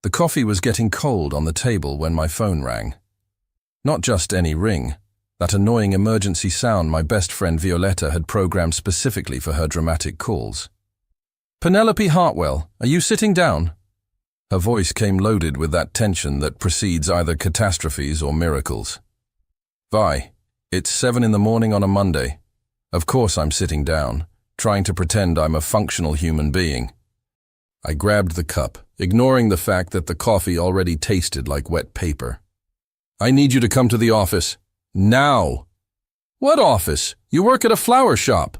The coffee was getting cold on the table when my phone rang. Not just any ring, that annoying emergency sound my best friend Violetta had programmed specifically for her dramatic calls. "Penelope Hartwell, are you sitting down?" Her voice came loaded with that tension that precedes either catastrophes or miracles. "Vi, it's 7 in the morning on a Monday. Of course I'm sitting down, trying to pretend I'm a functional human being." I grabbed the cup, ignoring the fact that the coffee already tasted like wet paper. "I need you to come to the office. Now." "What office? You work at a flower shop."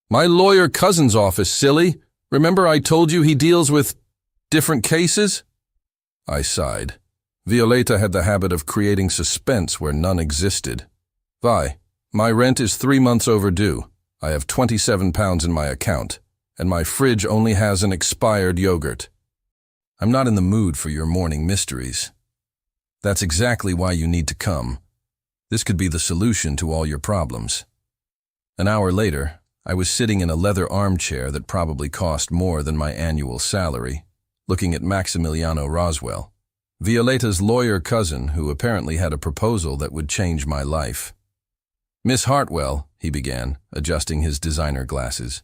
"My lawyer cousin's office, silly. Remember I told you he deals with different cases?" I sighed. Violetta had the habit of creating suspense where none existed. "Vi, my rent is 3 months overdue. I have £27 in my account, and my fridge only has an expired yogurt. I'm not in the mood for your morning mysteries. That's exactly why you need to come. This could be the solution to all your problems." An hour later, I was sitting in a leather armchair that probably cost more than my annual salary, looking at Maximiliano Roswell, Violetta's lawyer cousin who apparently had a proposal that would change my life. "Miss Hartwell," he began, adjusting his designer glasses.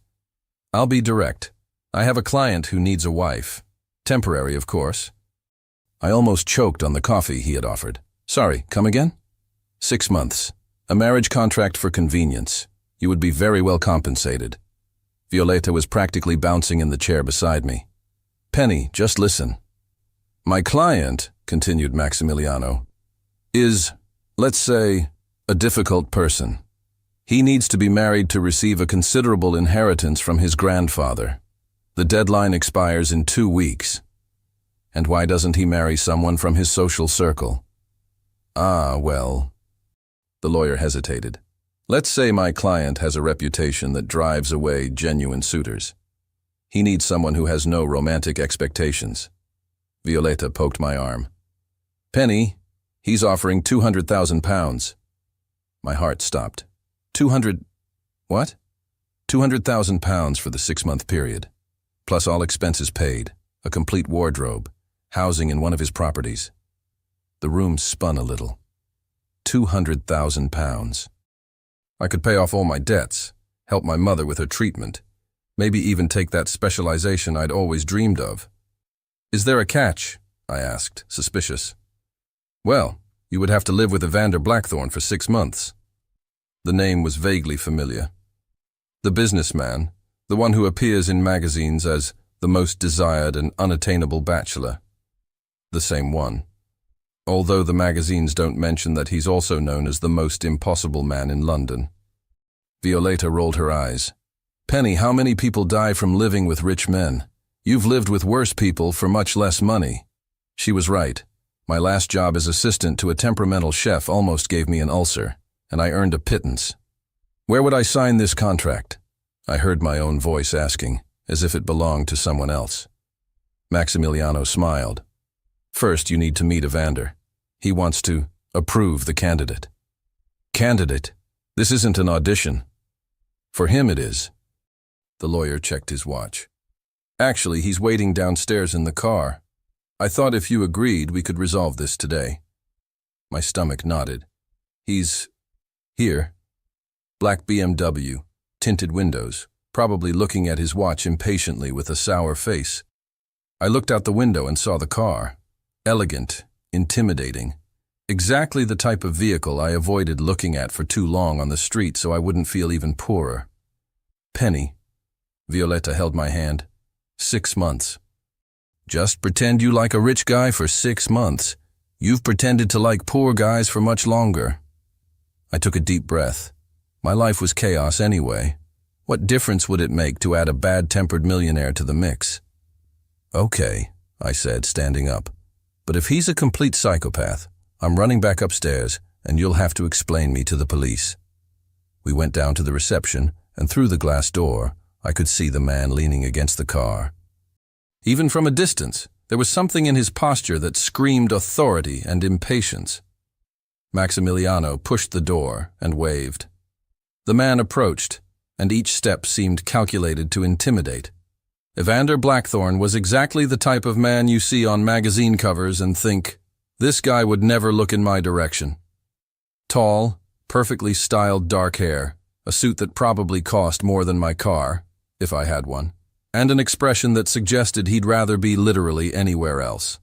"I'll be direct. I have a client who needs a wife. Temporary, of course." I almost choked on the coffee he had offered. "Sorry, come again?" 6 months. A marriage contract for convenience. You would be very well compensated." Violetta was practically bouncing in the chair beside me. "Penny, just listen. My client," continued Maximiliano, "is, let's say, a difficult person. He needs to be married to receive a considerable inheritance from his grandfather. The deadline expires in 2 weeks. And why doesn't he marry someone from his social circle?" "Ah, well." The lawyer hesitated. "Let's say my client has a reputation that drives away genuine suitors. He needs someone who has no romantic expectations." Violetta poked my arm. "Penny, he's offering £200,000. My heart stopped. 200... what? £200,000 for the 6-month period, plus all expenses paid, a complete wardrobe, housing in one of his properties. The room spun a little. £200,000. I could pay off all my debts, help my mother with her treatment, maybe even take that specialization I'd always dreamed of. "Is there a catch?" I asked, suspicious. "Well, you would have to live with Evander Blackthorne for 6 months. The name was vaguely familiar. The businessman, the one who appears in magazines as the most desired and unattainable bachelor. The same one. Although the magazines don't mention that he's also known as the most impossible man in London. Violetta rolled her eyes. "Penny, how many people die from living with rich men? You've lived with worse people for much less money." She was right. My last job as assistant to a temperamental chef almost gave me an ulcer, and I earned a pittance. "Where would I sign this contract?" I heard my own voice asking, as if it belonged to someone else. Maximiliano smiled. "First, you need to meet Evander. He wants to approve the candidate." "Candidate? This isn't an audition." "For him it is." The lawyer checked his watch. "Actually, he's waiting downstairs in the car. I thought if you agreed, we could resolve this today." My stomach nodded. "He's here." Black BMW, tinted windows, probably looking at his watch impatiently with a sour face. I looked out the window and saw the car. Elegant, intimidating. Exactly the type of vehicle I avoided looking at for too long on the street so I wouldn't feel even poorer. "Penny." Violetta held my hand. 6 months. "Just pretend you like a rich guy for 6 months. You've pretended to like poor guys for much longer." I took a deep breath. My life was chaos anyway. What difference would it make to add a bad-tempered millionaire to the mix? "Okay," I said, standing up. "But if he's a complete psychopath, I'm running back upstairs, and you'll have to explain me to the police." We went down to the reception, and through the glass door, I could see the man leaning against the car. Even from a distance, there was something in his posture that screamed authority and impatience. Maximiliano pushed the door and waved. The man approached, and each step seemed calculated to intimidate. Evander Blackthorne was exactly the type of man you see on magazine covers and think, this guy would never look in my direction. Tall, perfectly styled dark hair, a suit that probably cost more than my car, if I had one, and an expression that suggested he'd rather be literally anywhere else.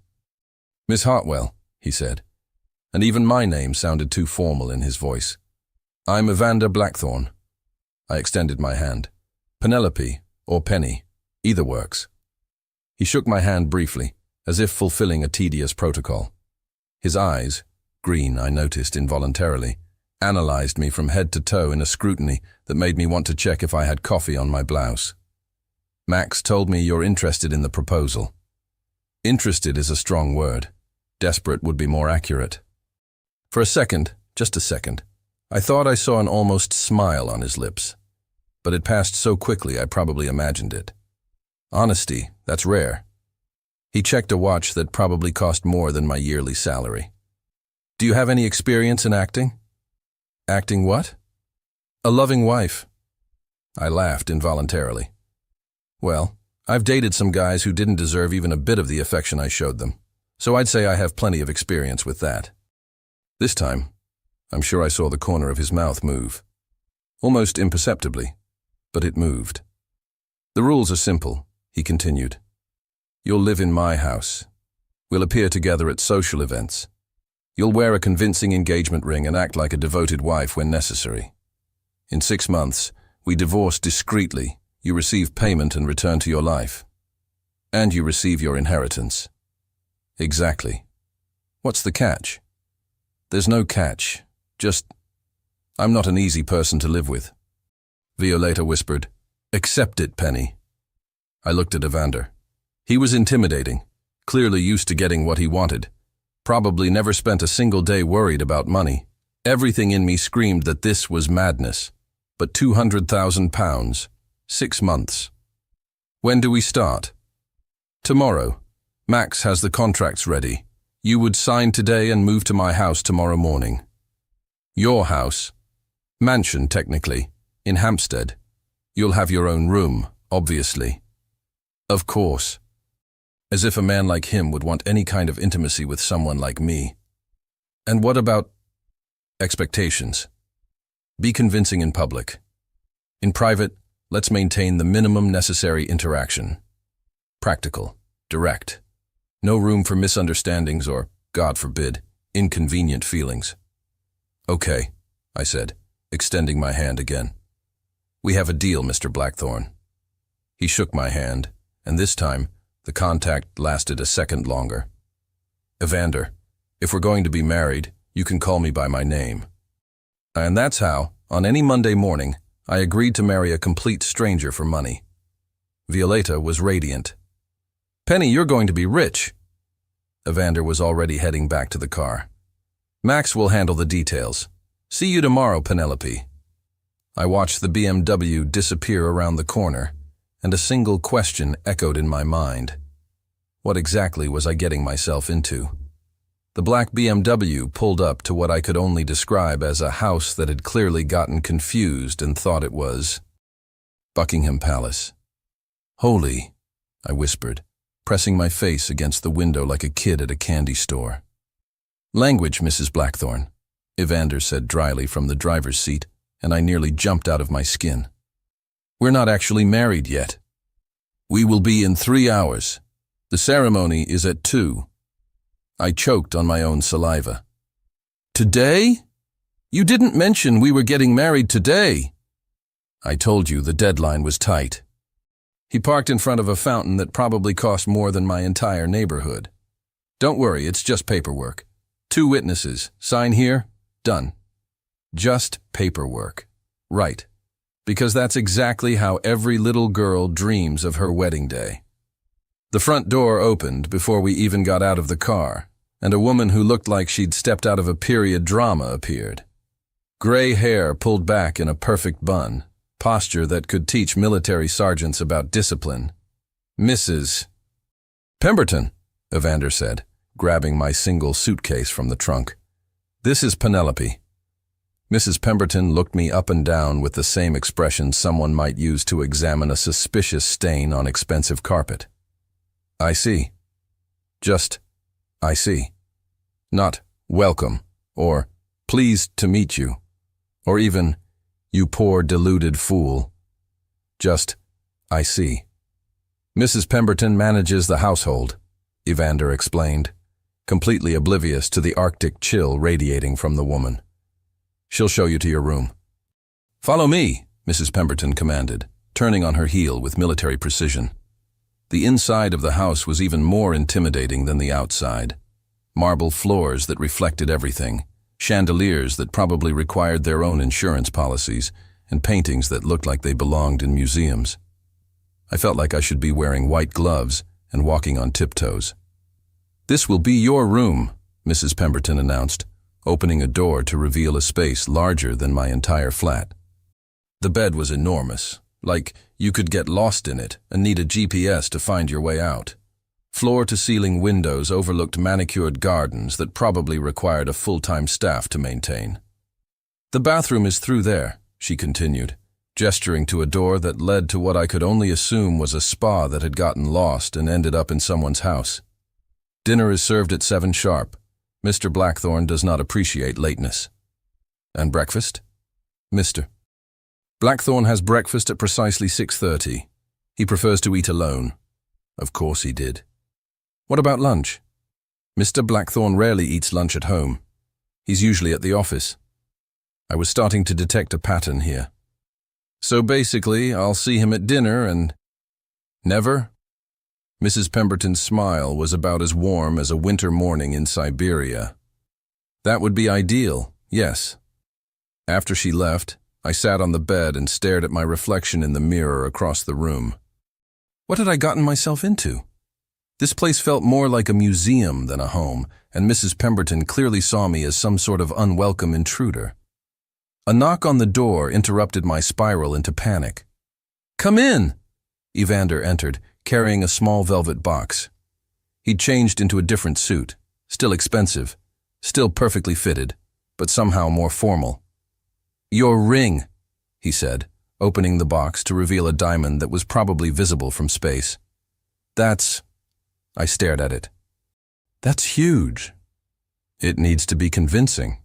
"Miss Hartwell," he said, and even my name sounded too formal in his voice. "I'm Evander Blackthorne." I extended my hand. "Penelope, or Penny, either works." He shook my hand briefly, as if fulfilling a tedious protocol. His eyes, green I noticed involuntarily, analyzed me from head to toe in a scrutiny that made me want to check if I had coffee on my blouse. "Max told me you're interested in the proposal." Interested is a strong word. Desperate would be more accurate. For a second, just a second, I thought I saw an almost smile on his lips. But it passed so quickly I probably imagined it. Honesty, that's rare. He checked a watch that probably cost more than my yearly salary. "Do you have any experience in acting?" "Acting what?" "A loving wife." I laughed involuntarily. "Well, I've dated some guys who didn't deserve even a bit of the affection I showed them, so I'd say I have plenty of experience with that." This time, I'm sure I saw the corner of his mouth move. Almost imperceptibly, but it moved. "The rules are simple," he continued. "You'll live in my house. We'll appear together at social events. You'll wear a convincing engagement ring and act like a devoted wife when necessary. In 6 months, we divorce discreetly, you receive payment and return to your life. And you receive your inheritance." "Exactly. What's the catch?" "There's no catch. Just, I'm not an easy person to live with." Violetta whispered, "Accept it, Penny." I looked at Evander. He was intimidating, clearly used to getting what he wanted. Probably never spent a single day worried about money. Everything in me screamed that this was madness. But £200,000, 6 months. "When do we start?" "Tomorrow. Max has the contracts ready. You would sign today and move to my house tomorrow morning." "Your house?" "Mansion, technically, in Hampstead. You'll have your own room, obviously." "Of course." As if a man like him would want any kind of intimacy with someone like me. "And what about expectations?" "Be convincing in public. In private, let's maintain the minimum necessary interaction. Practical, direct. No room for misunderstandings or, God forbid, inconvenient feelings." "Okay," I said, extending my hand again. "We have a deal, Mr. Blackthorne." He shook my hand, and this time, the contact lasted a second longer. "Evander, if we're going to be married, you can call me by my name." And that's how, on any Monday morning, I agreed to marry a complete stranger for money. Violetta was radiant. "Penny, you're going to be rich." Evander was already heading back to the car. "Max will handle the details. See you tomorrow, Penelope." I watched the BMW disappear around the corner, and a single question echoed in my mind. What exactly was I getting myself into? The black BMW pulled up to what I could only describe as a house that had clearly gotten confused and thought it was Buckingham Palace. "Holy," I whispered, pressing my face against the window like a kid at a candy store. "Language, Mrs. Blackthorne," Evander said dryly from the driver's seat, and I nearly jumped out of my skin. "We're not actually married yet." "We will be in 3 hours. The ceremony is at 2. I choked on my own saliva. "Today? You didn't mention we were getting married today." "I told you the deadline was tight." He parked in front of a fountain that probably cost more than my entire neighborhood. "Don't worry, it's just paperwork. 2 witnesses, sign here, done." Just paperwork. Right. Because that's exactly how every little girl dreams of her wedding day. The front door opened before we even got out of the car, and a woman who looked like she'd stepped out of a period drama appeared. Gray hair pulled back in a perfect bun, posture that could teach military sergeants about discipline. "Mrs. Pemberton," Evander said, grabbing my single suitcase from the trunk. "This is Penelope." Mrs. Pemberton looked me up and down with the same expression someone might use to examine a suspicious stain on expensive carpet. I see. Just, I see. Not, welcome, or, pleased to meet you, or even, you poor deluded fool. Just, I see. Mrs. Pemberton manages the household, Evander explained, completely oblivious to the Arctic chill radiating from the woman. She'll show you to your room. Follow me, Mrs. Pemberton commanded, turning on her heel with military precision. The inside of the house was even more intimidating than the outside. Marble floors that reflected everything, chandeliers that probably required their own insurance policies, and paintings that looked like they belonged in museums. I felt like I should be wearing white gloves and walking on tiptoes. This will be your room, Mrs. Pemberton announced, opening a door to reveal a space larger than my entire flat. The bed was enormous, like you could get lost in it and need a GPS to find your way out. Floor-to-ceiling windows overlooked manicured gardens that probably required a full-time staff to maintain. The bathroom is through there, she continued, gesturing to a door that led to what I could only assume was a spa that had gotten lost and ended up in someone's house. Dinner is served at 7 sharp. Mr. Blackthorne does not appreciate lateness. And breakfast? Mr. Blackthorne has breakfast at precisely 6:30. He prefers to eat alone. Of course he did. What about lunch? Mr. Blackthorne rarely eats lunch at home. He's usually at the office. I was starting to detect a pattern here. So basically, I'll see him at dinner and... Never? Mrs. Pemberton's smile was about as warm as a winter morning in Siberia. That would be ideal, yes. After she left, I sat on the bed and stared at my reflection in the mirror across the room. What had I gotten myself into? This place felt more like a museum than a home, and Mrs. Pemberton clearly saw me as some sort of unwelcome intruder. A knock on the door interrupted my spiral into panic. "Come in!" Evander entered, carrying a small velvet box. He'd changed into a different suit, still expensive, still perfectly fitted, but somehow more formal. "Your ring," he said, opening the box to reveal a diamond that was probably visible from space. "That's..." I stared at it. "That's huge." "It needs to be convincing."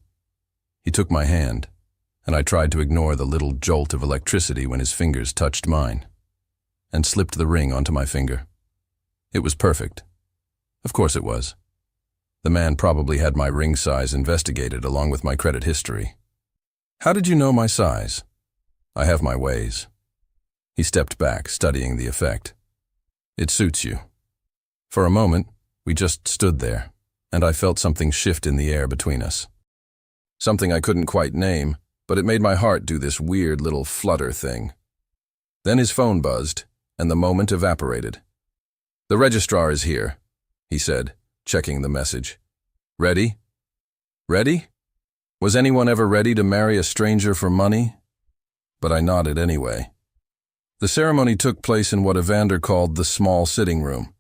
He took my hand, and I tried to ignore the little jolt of electricity when his fingers touched mine, and slipped the ring onto my finger. It was perfect. Of course it was. The man probably had my ring size investigated along with my credit history. "How did you know my size?" "I have my ways." He stepped back, studying the effect. "It suits you." For a moment, we just stood there, and I felt something shift in the air between us. Something I couldn't quite name, but it made my heart do this weird little flutter thing. Then his phone buzzed, and the moment evaporated. "The registrar is here," he said, checking the message. "Ready? Ready? Was anyone ever ready to marry a stranger for money?" But I nodded anyway. The ceremony took place in what Evander called the small sitting room,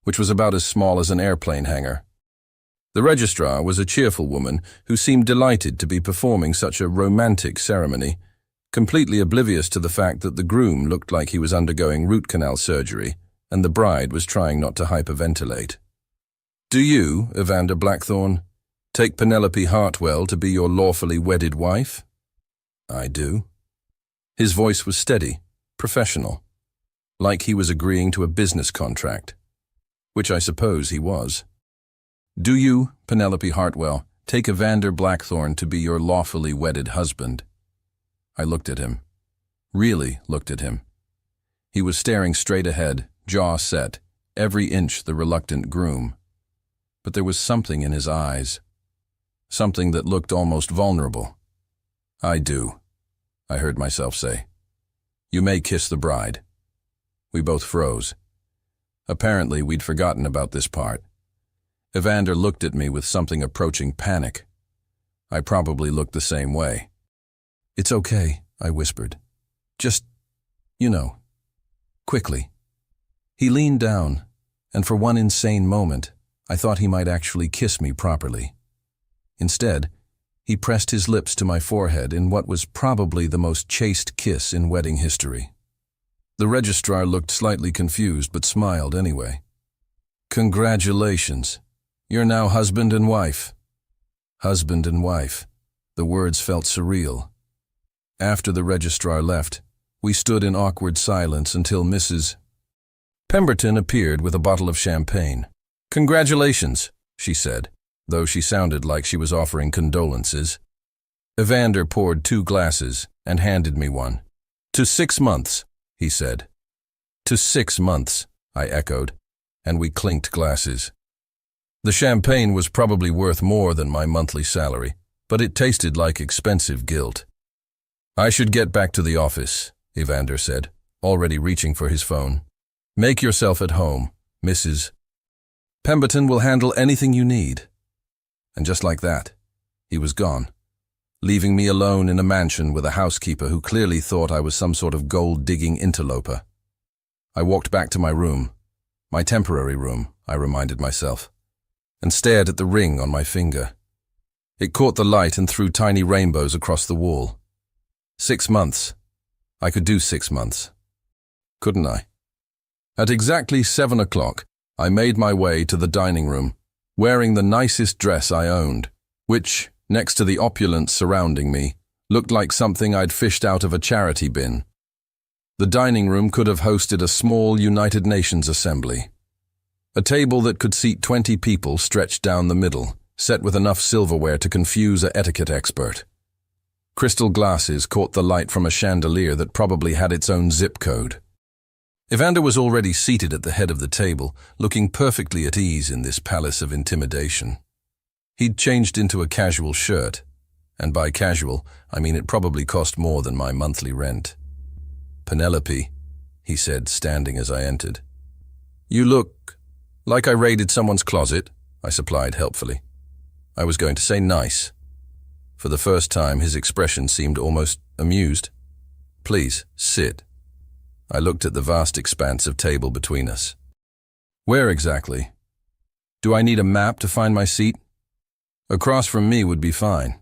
which was about as small as an airplane hangar. The registrar was a cheerful woman who seemed delighted to be performing such a romantic ceremony, completely oblivious to the fact that the groom looked like he was undergoing root canal surgery and the bride was trying not to hyperventilate. "Do you, Evander Blackthorne, take Penelope Hartwell to be your lawfully wedded wife?" "I do." His voice was steady, professional, like he was agreeing to a business contract, which I suppose he was. "Do you, Penelope Hartwell, take Evander Blackthorne to be your lawfully wedded husband?" I looked at him. Really looked at him. He was staring straight ahead, jaw set, every inch the reluctant groom. But there was something in his eyes. Something that looked almost vulnerable. "I do," I heard myself say. "You may kiss the bride." We both froze. Apparently, we'd forgotten about this part. Evander looked at me with something approaching panic. I probably looked the same way. "It's okay," I whispered. "Just, quickly." He leaned down, and for one insane moment, I thought he might actually kiss me properly. Instead, He pressed his lips to my forehead in what was probably the most chaste kiss in wedding history. The registrar looked slightly confused but smiled anyway. "Congratulations. You're now husband and wife." Husband and wife. The words felt surreal. After the registrar left, we stood in awkward silence until Mrs. Pemberton appeared with a bottle of champagne. "Congratulations," she said, though she sounded like she was offering condolences. Evander poured 2 glasses and handed me one. "To 6 months," he said. "To 6 months," I echoed, and we clinked glasses. The champagne was probably worth more than my monthly salary, but it tasted like expensive guilt. "I should get back to the office," Evander said, already reaching for his phone. "Make yourself at home, Mrs. Pemberton will handle anything you need." And just like that, he was gone, leaving me alone in a mansion with a housekeeper who clearly thought I was some sort of gold-digging interloper. I walked back to my room, my temporary room, I reminded myself, and stared at the ring on my finger. It caught the light and threw tiny rainbows across the wall. 6 months. I could do 6 months. Couldn't I? At exactly 7 o'clock, I made my way to the dining room, wearing the nicest dress I owned, which, next to the opulence surrounding me, looked like something I'd fished out of a charity bin. The dining room could have hosted a small United Nations assembly. A table that could seat 20 people stretched down the middle, set with enough silverware to confuse an etiquette expert. Crystal glasses caught the light from a chandelier that probably had its own zip code. Evander was already seated at the head of the table, looking perfectly at ease in this palace of intimidation. He'd changed into a casual shirt, and by casual, I mean it probably cost more than my monthly rent. "Penelope," he said, standing as I entered. "You look like I raided someone's closet," I supplied helpfully. I was going to say nice. For the first time, his expression seemed almost amused. "Please, sit." I looked at the vast expanse of table between us. "Where exactly? Do I need a map to find my seat?" "Across from me would be fine."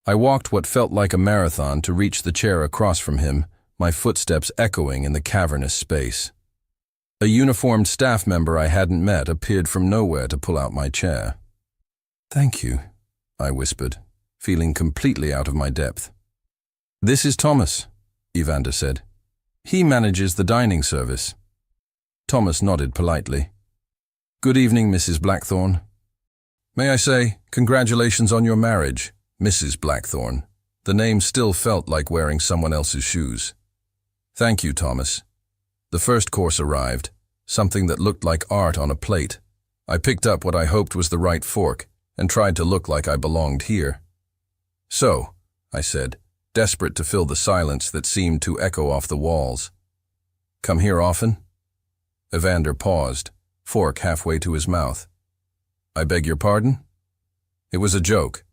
I walked what felt like a marathon to reach the chair across from him, my footsteps echoing in the cavernous space. A uniformed staff member I hadn't met appeared from nowhere to pull out my chair. "Thank you," I whispered, feeling completely out of my depth. "This is Thomas," Evander said. "He manages the dining service." Thomas nodded politely. "Good evening, Mrs. Blackthorne. May I say, congratulations on your marriage, Mrs. Blackthorne." The name still felt like wearing someone else's shoes. "Thank you, Thomas." The first course arrived, something that looked like art on a plate. I picked up what I hoped was the right fork and tried to look like I belonged here. "So," I said, desperate to fill the silence that seemed to echo off the walls. "Come here often?" Evander paused, fork halfway to his mouth. "I beg your pardon?" "It was a joke.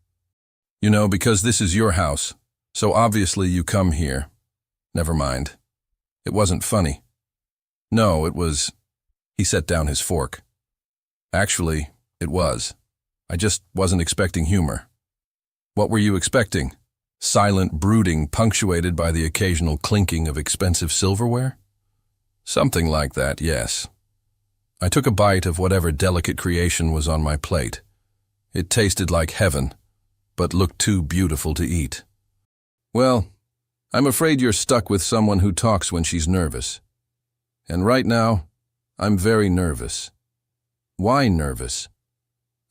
You know, because this is your house, so obviously you come here." "Never mind. It wasn't funny." "No, it was—" He set down his fork. "Actually, it was. I just wasn't expecting humor." "What were you expecting? Silent brooding punctuated by the occasional clinking of expensive silverware?" "Something like that, yes." I took a bite of whatever delicate creation was on my plate. It tasted like heaven, but looked too beautiful to eat. "Well, I'm afraid you're stuck with someone who talks when she's nervous. And right now, I'm very nervous." "Why nervous?"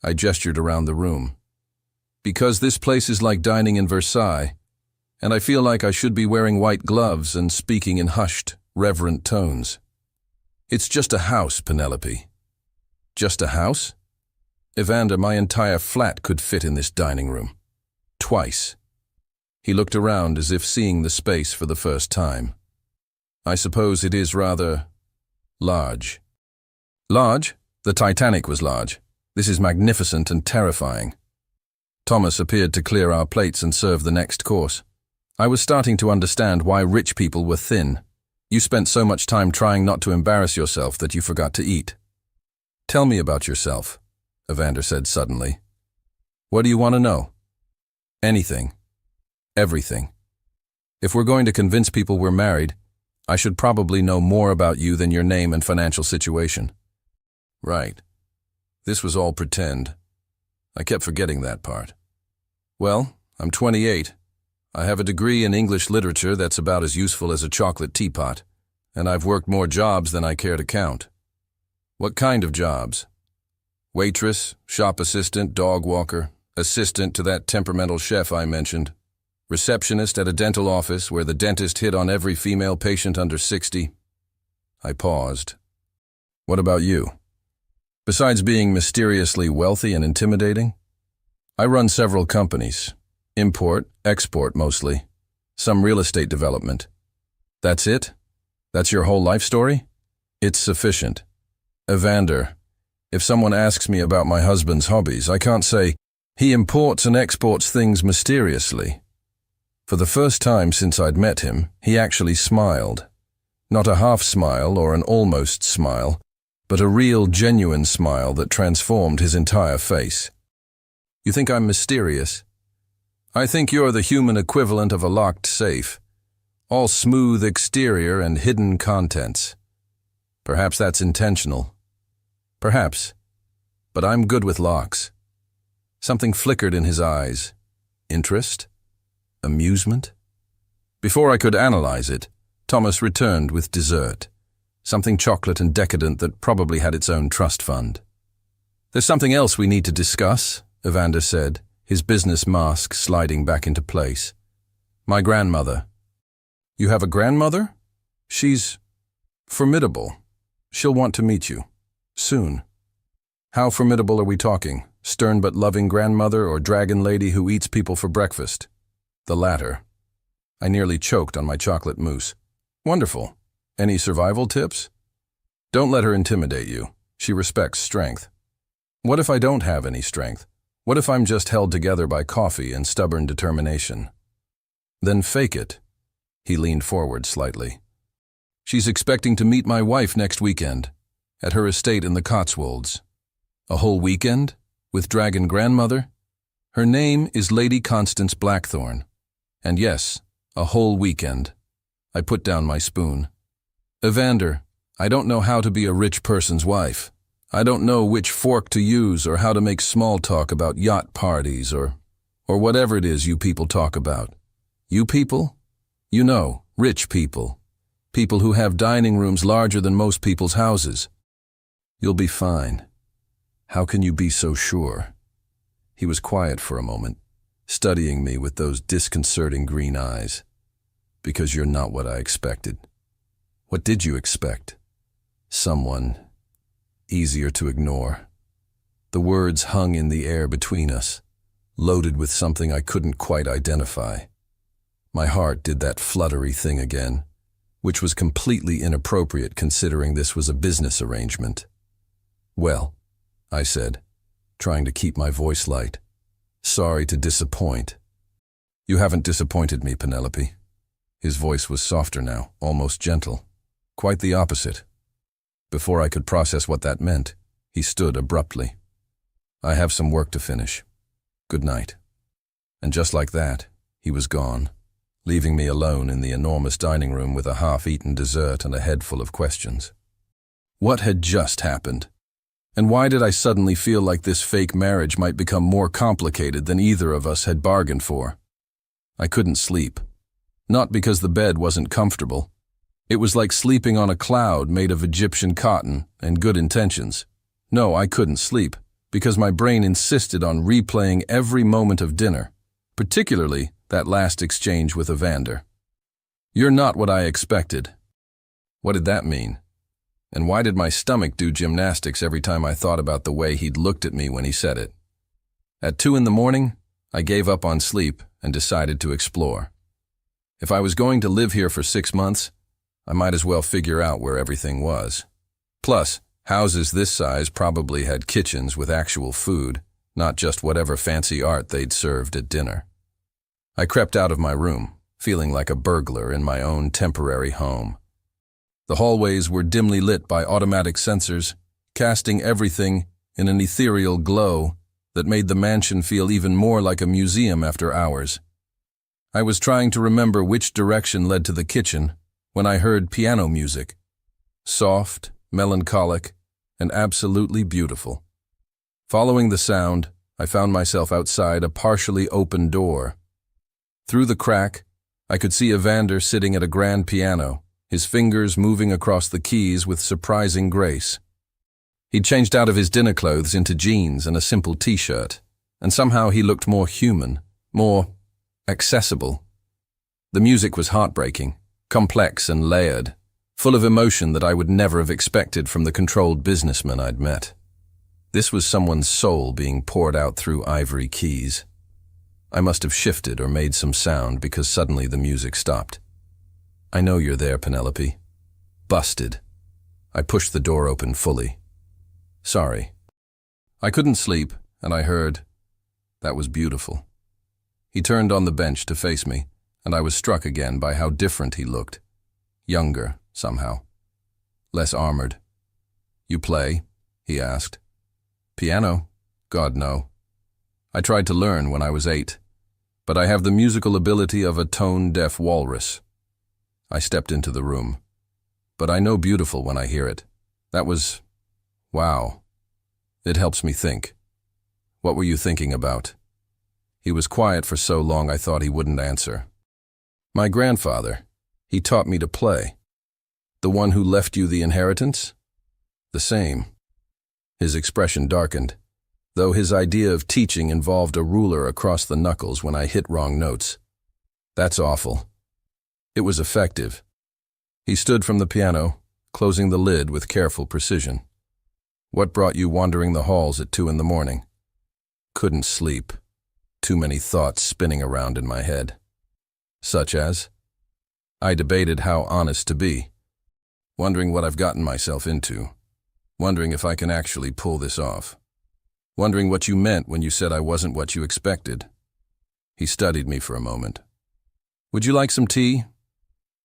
I gestured around the room. "Because this place is like dining in Versailles, and I feel like I should be wearing white gloves and speaking in hushed, reverent tones." "It's just a house, Penelope." "Just a house?" "Evander, my entire flat could fit in this dining room. Twice." He looked around as if seeing the space for the first time. "I suppose it is rather large." "Large? The Titanic was large. This is magnificent and terrifying." Thomas appeared to clear our plates and serve the next course. I was starting to understand why rich people were thin. You spent so much time trying not to embarrass yourself that you forgot to eat. "Tell me about yourself," Evander said suddenly. "What do you want to know?" Anything. Everything. If we're going to convince people we're married, I should probably know more about you than your name and financial situation. Right. This was all pretend. I kept forgetting that part. Well, I'm 28. I have a degree in English literature that's about as useful as a chocolate teapot, and I've worked more jobs than I care to count. What kind of jobs? Waitress, shop assistant, dog walker, assistant to that temperamental chef I mentioned, receptionist at a dental office where the dentist hit on every female patient under 60. I paused. What about you? Besides being mysteriously wealthy and intimidating, I run several companies. Import, export mostly. Some real estate development. That's it? That's your whole life story? It's sufficient. Evander, if someone asks me about my husband's hobbies, I can't say, he imports and exports things mysteriously. For the first time since I'd met him, he actually smiled. Not a half smile or an almost smile, but a real, genuine smile that transformed his entire face. You think I'm mysterious? I think you're the human equivalent of a locked safe. All smooth exterior and hidden contents. Perhaps that's intentional. Perhaps. But I'm good with locks. Something flickered in his eyes. Interest? Amusement? Before I could analyze it, Thomas returned with dessert. Something chocolate and decadent that probably had its own trust fund. There's something else we need to discuss, Evander said, his business mask sliding back into place. My grandmother. You have a grandmother? She's formidable. She'll want to meet you. Soon. How formidable are we talking? Stern but loving grandmother or dragon lady who eats people for breakfast? The latter. I nearly choked on my chocolate mousse. Wonderful. Any survival tips? Don't let her intimidate you. She respects strength. What if I don't have any strength? What if I'm just held together by coffee and stubborn determination? Then fake it. He leaned forward slightly. She's expecting to meet my wife next weekend, at her estate in the Cotswolds. A whole weekend? With Dragon Grandmother? Her name is Lady Constance Blackthorne. And yes, a whole weekend. I put down my spoon. Evander, I don't know how to be a rich person's wife. I don't know which fork to use or how to make small talk about yacht parties or whatever it is you people talk about. You people? You know, rich people. People who have dining rooms larger than most people's houses. You'll be fine. How can you be so sure? He was quiet for a moment, studying me with those disconcerting green eyes. Because you're not what I expected. What did you expect? Someone easier to ignore. The words hung in the air between us, loaded with something I couldn't quite identify. My heart did that fluttery thing again, which was completely inappropriate considering this was a business arrangement. Well, I said, trying to keep my voice light. Sorry to disappoint. You haven't disappointed me, Penelope. His voice was softer now, almost gentle. Quite the opposite. Before I could process what that meant, he stood abruptly. I have some work to finish. Good night. And just like that, he was gone, leaving me alone in the enormous dining room with a half-eaten dessert and a head full of questions. What had just happened? And why did I suddenly feel like this fake marriage might become more complicated than either of us had bargained for? I couldn't sleep. Not because the bed wasn't comfortable. It was like sleeping on a cloud made of Egyptian cotton and good intentions. No, I couldn't sleep, because my brain insisted on replaying every moment of dinner, particularly that last exchange with Evander. You're not what I expected. What did that mean? And why did my stomach do gymnastics every time I thought about the way he'd looked at me when he said it? At 2 a.m, I gave up on sleep and decided to explore. If I was going to live here for 6 months, I might as well figure out where everything was. Plus, houses this size probably had kitchens with actual food, not just whatever fancy art they'd served at dinner. I crept out of my room, feeling like a burglar in my own temporary home. The hallways were dimly lit by automatic sensors, casting everything in an ethereal glow that made the mansion feel even more like a museum after hours. I was trying to remember which direction led to the kitchen when I heard piano music. Soft, melancholic, and absolutely beautiful. Following the sound, I found myself outside a partially open door. Through the crack, I could see Evander sitting at a grand piano, his fingers moving across the keys with surprising grace. He'd changed out of his dinner clothes into jeans and a simple t-shirt, and somehow he looked more human, more accessible. The music was heartbreaking, complex and layered, full of emotion that I would never have expected from the controlled businessman I'd met. This was someone's soul being poured out through ivory keys. I must have shifted or made some sound because suddenly the music stopped. "I know you're there, Penelope." Busted. I pushed the door open fully. "Sorry." I couldn't sleep, and I heard, "That was beautiful." He turned on the bench to face me, and I was struck again by how different he looked. Younger, somehow. Less armored. "You play?" he asked. "Piano? God, no. I tried to learn when I was 8, but I have the musical ability of a tone-deaf walrus." I stepped into the room. "But I know beautiful when I hear it. That was... wow. It helps me think." "What were you thinking about?" He was quiet for so long I thought he wouldn't answer. "My grandfather. He taught me to play." "The one who left you the inheritance?" "The same." His expression darkened, though his idea of teaching involved a ruler across the knuckles when I hit wrong notes. "That's awful." It was effective. He stood from the piano, closing the lid with careful precision. "What brought you wandering the halls at 2 in the morning?" "Couldn't sleep. Too many thoughts spinning around in my head." "Such as?" I debated how honest to be. Wondering what I've gotten myself into. Wondering if I can actually pull this off. Wondering what you meant when you said I wasn't what you expected. He studied me for a moment. "Would you like some tea?"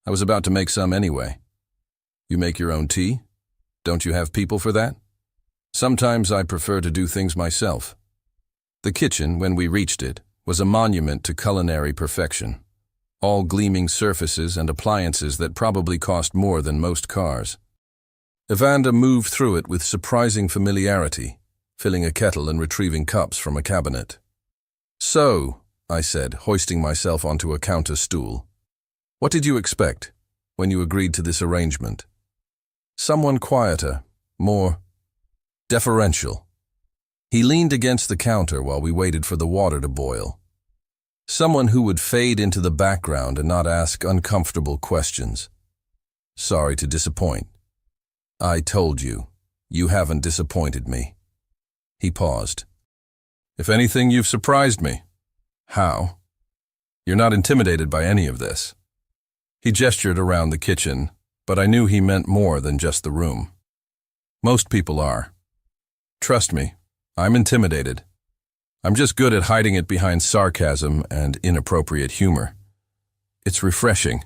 I was about to make some anyway. "You make your own tea? Don't you have people for that?" "Sometimes I prefer to do things myself." The kitchen, when we reached it, was a monument to culinary perfection. All gleaming surfaces and appliances that probably cost more than most cars. Evander moved through it with surprising familiarity, filling a kettle and retrieving cups from a cabinet. "So," I said, hoisting myself onto a counter stool, "what did you expect when you agreed to this arrangement?" "Someone quieter, more deferential." He leaned against the counter while we waited for the water to boil. Someone who would fade into the background and not ask uncomfortable questions. "Sorry to disappoint." "I told you. You haven't disappointed me." He paused. "If anything, you've surprised me." "How?" "You're not intimidated by any of this." He gestured around the kitchen, but I knew he meant more than just the room. "Most people are. Trust me, I'm intimidated. I'm just good at hiding it behind sarcasm and inappropriate humor. It's refreshing."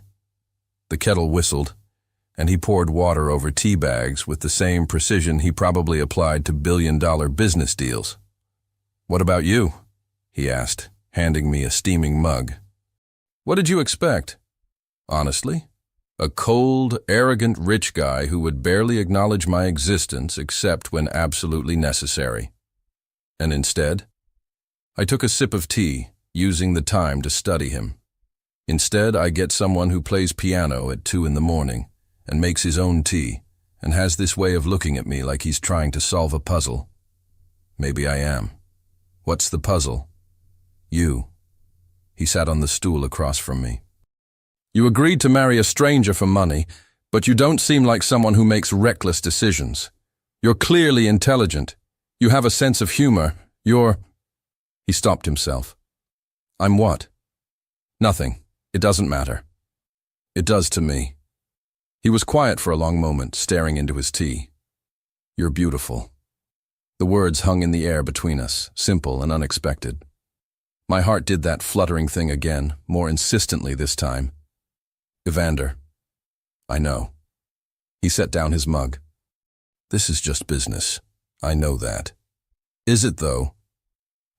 The kettle whistled, and he poured water over tea bags with the same precision he probably applied to billion-dollar business deals. "What about you?" he asked, handing me a steaming mug. "What did you expect?" "Honestly, a cold, arrogant rich guy who would barely acknowledge my existence except when absolutely necessary." "And instead?" I took a sip of tea, using the time to study him. "Instead, I get someone who plays piano at 2 in the morning and makes his own tea and has this way of looking at me like he's trying to solve a puzzle. Maybe I am. What's the puzzle?" "You." He sat on the stool across from me. "You agreed to marry a stranger for money, but you don't seem like someone who makes reckless decisions. You're clearly intelligent. You have a sense of humor. You're..." He stopped himself. "I'm what?" "Nothing. It doesn't matter." "It does to me." He was quiet for a long moment, staring into his tea. "You're beautiful." The words hung in the air between us, simple and unexpected. My heart did that fluttering thing again, more insistently this time. "Evander." "I know." He set down his mug. "This is just business. I know that." "Is it, though?"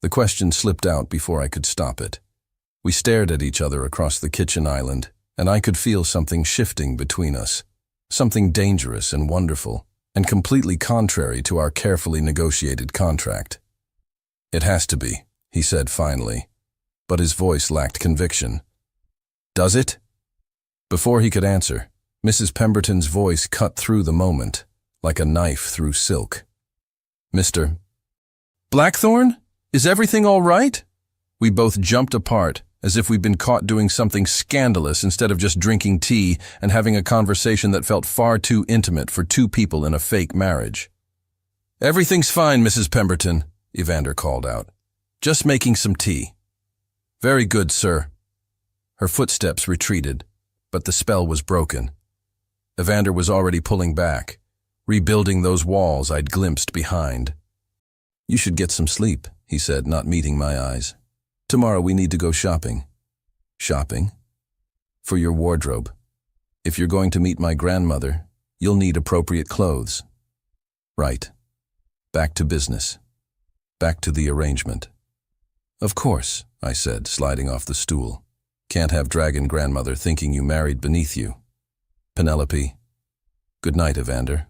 The question slipped out before I could stop it. We stared at each other across the kitchen island, and I could feel something shifting between us, something dangerous and wonderful, and completely contrary to our carefully negotiated contract. "It has to be," he said finally, but his voice lacked conviction. "Does it?" Before he could answer, Mrs. Pemberton's voice cut through the moment, like a knife through silk. "Mr. Blackthorne? Is everything all right?" We both jumped apart, as if we'd been caught doing something scandalous instead of just drinking tea and having a conversation that felt far too intimate for two people in a fake marriage. "Everything's fine, Mrs. Pemberton," Evander called out. "Just making some tea." "Very good, sir." Her footsteps retreated, but the spell was broken. Evander was already pulling back, rebuilding those walls I'd glimpsed behind. "You should get some sleep," he said, not meeting my eyes. "Tomorrow we need to go shopping." "Shopping?" "For your wardrobe. If you're going to meet my grandmother, you'll need appropriate clothes." "Right. Back to business. Back to the arrangement." "Of course," I said, sliding off the stool. "Can't have dragon grandmother thinking you married beneath you. Penelope, good night, Evander."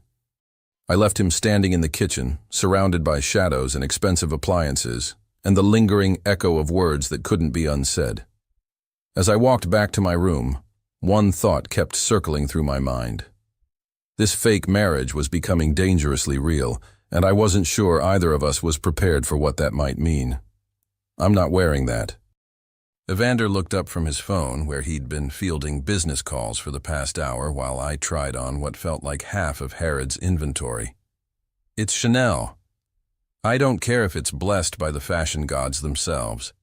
I left him standing in the kitchen, surrounded by shadows and expensive appliances, and the lingering echo of words that couldn't be unsaid. As I walked back to my room, one thought kept circling through my mind. This fake marriage was becoming dangerously real, and I wasn't sure either of us was prepared for what that might mean. "I'm not wearing that." Evander looked up from his phone, where he'd been fielding business calls for the past hour while I tried on what felt like half of Harrod's inventory. "It's Chanel. I don't care if it's blessed by the fashion gods themselves.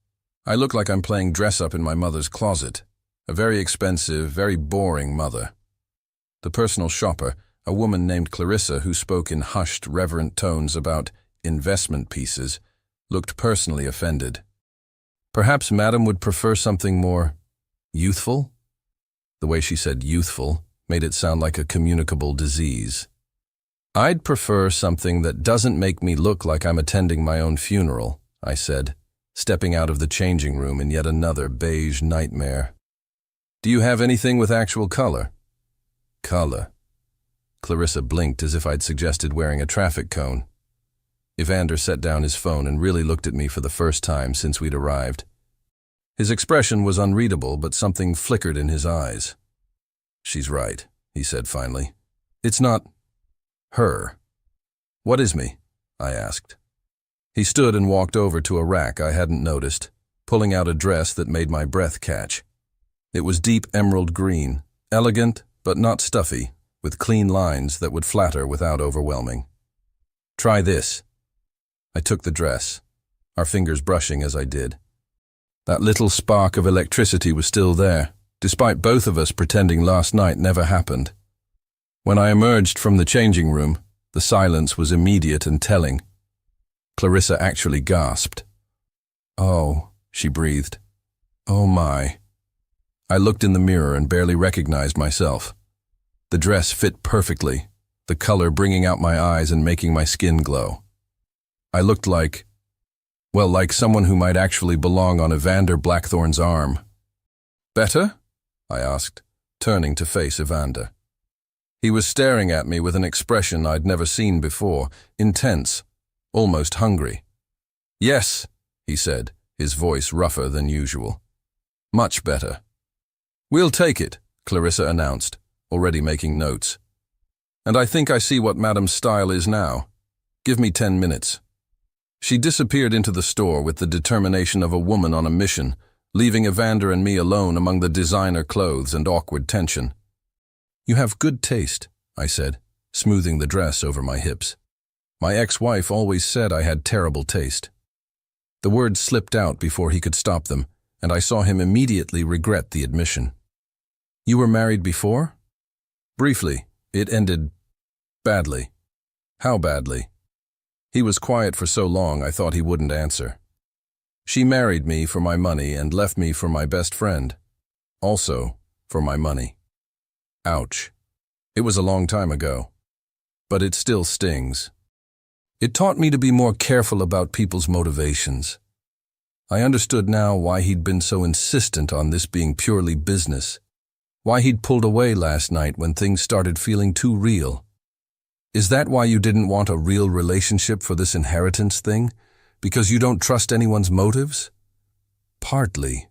I look like I'm playing dress-up in my mother's closet, a very expensive, very boring mother." The personal shopper, a woman named Clarissa who spoke in hushed, reverent tones about investment pieces, looked personally offended. Perhaps Madame would prefer something more youthful? The way she said youthful made it sound like a communicable disease. "I'd prefer something that doesn't make me look like I'm attending my own funeral," I said, stepping out of the changing room in yet another beige nightmare. "Do you have anything with actual color?" "Color?" Clarissa blinked as if I'd suggested wearing a traffic cone. Evander set down his phone and really looked at me for the first time since we'd arrived. His expression was unreadable, but something flickered in his eyes. "She's right," he said finally. "It's not her." "What is me?" I asked. He stood and walked over to a rack I hadn't noticed, pulling out a dress that made my breath catch. It was deep emerald green, elegant but not stuffy, with clean lines that would flatter without overwhelming. "Try this." I took the dress, our fingers brushing as I did. That little spark of electricity was still there, despite both of us pretending last night never happened. When I emerged from the changing room, the silence was immediate and telling. Clarissa actually gasped. "Oh," she breathed. "Oh my." I looked in the mirror and barely recognized myself. The dress fit perfectly, the color bringing out my eyes and making my skin glow. I looked like someone who might actually belong on Evander Blackthorne's arm. "Better?" I asked, turning to face Evander. He was staring at me with an expression I'd never seen before, intense, almost hungry. "Yes," he said, his voice rougher than usual. "Much better." "We'll take it," Clarissa announced, already making notes. "And I think I see what Madame's style is now. Give me 10 minutes. She disappeared into the store with the determination of a woman on a mission, leaving Evander and me alone among the designer clothes and awkward tension. "You have good taste," I said, smoothing the dress over my hips. My ex-wife always said I had terrible taste. The words slipped out before he could stop them, and I saw him immediately regret the admission. "You were married before?" "Briefly. It ended badly." "How badly?" He was quiet for so long I thought he wouldn't answer. "She married me for my money and left me for my best friend. Also for my money." Ouch. It was a long time ago. But it still stings. It taught me to be more careful about people's motivations. I understood now why he'd been so insistent on this being purely business. Why he'd pulled away last night when things started feeling too real. Is that why you didn't want a real relationship for this inheritance thing? Because you don't trust anyone's motives? Partly.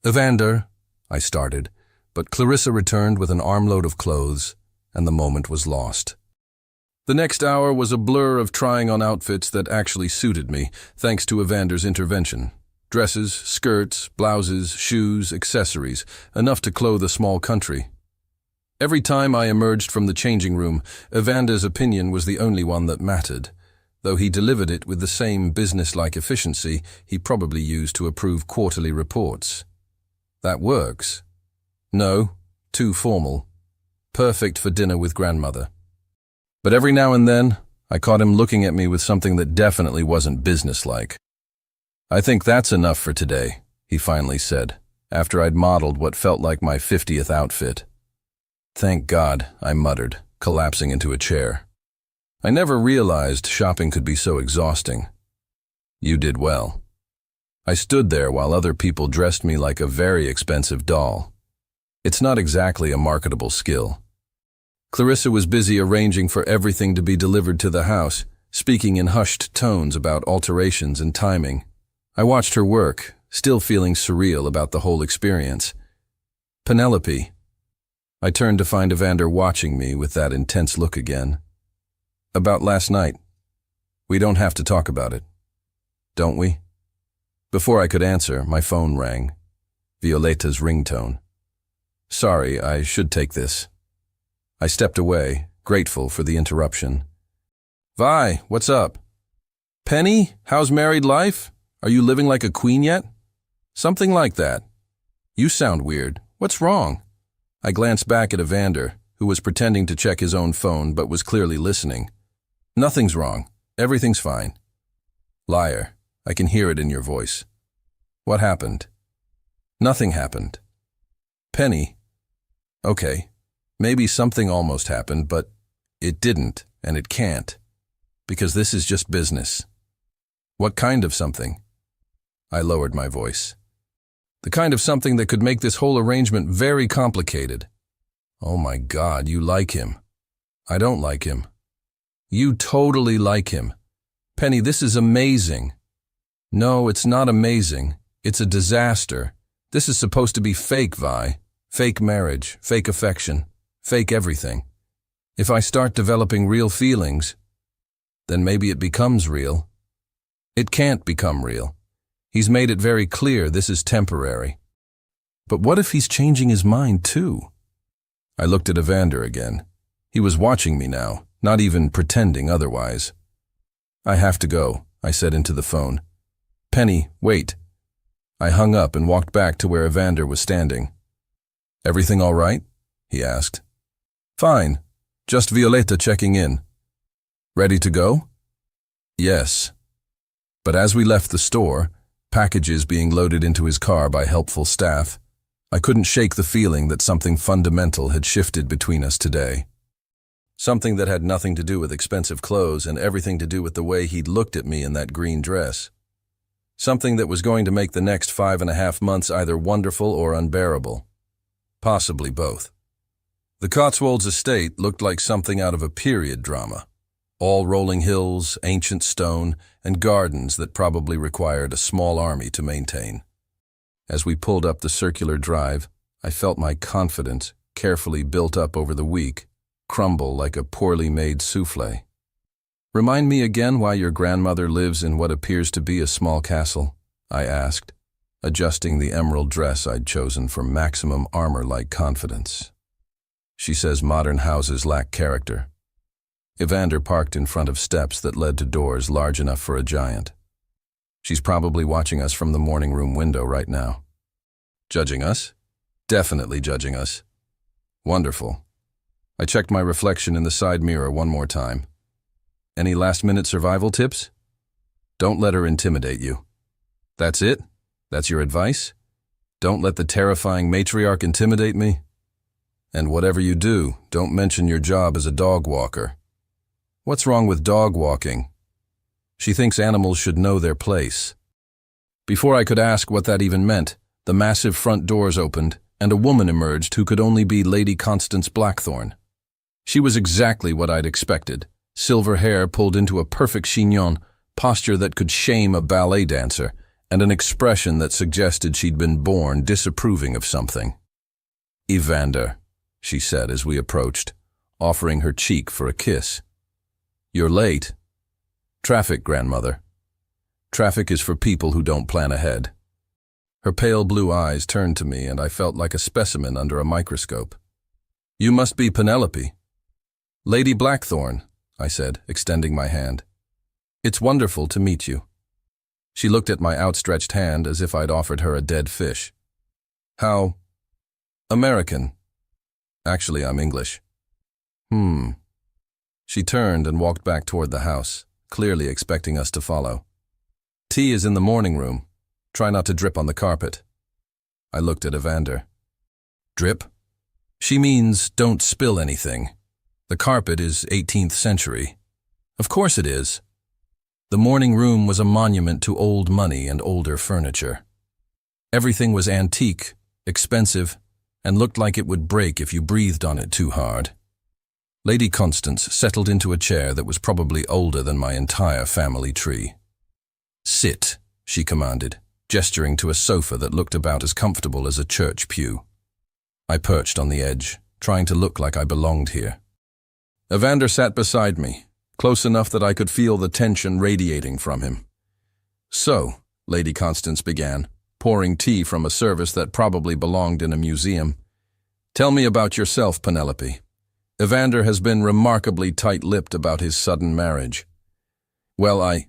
Evander, I started, but Clarissa returned with an armload of clothes, and the moment was lost. The next hour was a blur of trying on outfits that actually suited me, thanks to Evander's intervention. Dresses, skirts, blouses, shoes, accessories, enough to clothe a small country. Every time I emerged from the changing room, Evander's opinion was the only one that mattered, though he delivered it with the same business-like efficiency he probably used to approve quarterly reports. That works. No, too formal. Perfect for dinner with grandmother. But every now and then, I caught him looking at me with something that definitely wasn't businesslike. "I think that's enough for today," he finally said, after I'd modeled what felt like my 50th outfit. "Thank God," I muttered, collapsing into a chair. I never realized shopping could be so exhausting. You did well. I stood there while other people dressed me like a very expensive doll. It's not exactly a marketable skill. Clarissa was busy arranging for everything to be delivered to the house, speaking in hushed tones about alterations and timing. I watched her work, still feeling surreal about the whole experience. "Penelope." I turned to find Evander watching me with that intense look again. "About last night. We don't have to talk about it. Don't we?" Before I could answer, my phone rang. Violeta's ringtone. "Sorry, I should take this." I stepped away, grateful for the interruption. "Vi, what's up?" "Penny, how's married life? Are you living like a queen yet?" "Something like that." "You sound weird. What's wrong?" I glanced back at Evander, who was pretending to check his own phone but was clearly listening. "Nothing's wrong. Everything's fine." "Liar. I can hear it in your voice." "What happened?" "Nothing happened." "Penny." "Okay. Maybe something almost happened, but it didn't, and it can't. Because this is just business." "What kind of something?" I lowered my voice. "The kind of something that could make this whole arrangement very complicated." "Oh my God, you like him." "I don't like him." "You totally like him. Penny, this is amazing." "No, it's not amazing. It's a disaster. This is supposed to be fake, Vi. Fake marriage, fake affection, fake everything. If I start developing real feelings, then maybe it becomes real." "It can't become real. He's made it very clear this is temporary." "But what if he's changing his mind too?" I looked at Evander again. He was watching me now, not even pretending otherwise. "I have to go," I said into the phone. "Penny, wait." I hung up and walked back to where Evander was standing. "Everything all right?" he asked. "Fine. Just Violeta checking in." "Ready to go?" "Yes." But as we left the store, packages being loaded into his car by helpful staff, I couldn't shake the feeling that something fundamental had shifted between us today. Something that had nothing to do with expensive clothes and everything to do with the way he'd looked at me in that green dress. Something that was going to make the next 5.5 months either wonderful or unbearable. Possibly both. The Cotswolds estate looked like something out of a period drama. All rolling hills, ancient stone, and gardens that probably required a small army to maintain. As we pulled up the circular drive, I felt my confidence, carefully built up over the week, crumble like a poorly made souffle. "Remind me again why your grandmother lives in what appears to be a small castle?" I asked, adjusting the emerald dress I'd chosen for maximum armor-like confidence. "She says modern houses lack character." Evander parked in front of steps that led to doors large enough for a giant. "She's probably watching us from the morning room window right now." "Judging us?" "Definitely judging us." "Wonderful." I checked my reflection in the side mirror one more time. "Any last-minute survival tips?" "Don't let her intimidate you." "That's it? That's your advice? Don't let the terrifying matriarch intimidate me? And whatever you do, don't mention your job as a dog walker." "What's wrong with dog walking?" "She thinks animals should know their place." Before I could ask what that even meant, the massive front doors opened, and a woman emerged who could only be Lady Constance Blackthorne. She was exactly what I'd expected, silver hair pulled into a perfect chignon, posture that could shame a ballet dancer, and an expression that suggested she'd been born disapproving of something. "Evander," she said as we approached, offering her cheek for a kiss. "You're late." "Traffic, grandmother. Traffic is for people who don't plan ahead." Her pale blue eyes turned to me, and I felt like a specimen under a microscope. "You must be Penelope." "Lady Blackthorne," I said, extending my hand. "It's wonderful to meet you." She looked at my outstretched hand as if I'd offered her a dead fish. "How American. Actually, I'm English." She turned and walked back toward the house, clearly expecting us to follow. "Tea is in the morning room. Try not to drip on the carpet." I looked at Evander. "Drip?" "She means don't spill anything. The carpet is 18th century. "Of course it is." The morning room was a monument to old money and older furniture. Everything was antique, expensive, and looked like it would break if you breathed on it too hard. Lady Constance settled into a chair that was probably older than my entire family tree. "Sit," she commanded, gesturing to a sofa that looked about as comfortable as a church pew. I perched on the edge, trying to look like I belonged here. Evander sat beside me, close enough that I could feel the tension radiating from him. "So," Lady Constance began, pouring tea from a service that probably belonged in a museum, "tell me about yourself, Penelope. Evander has been remarkably tight-lipped about his sudden marriage." "Well,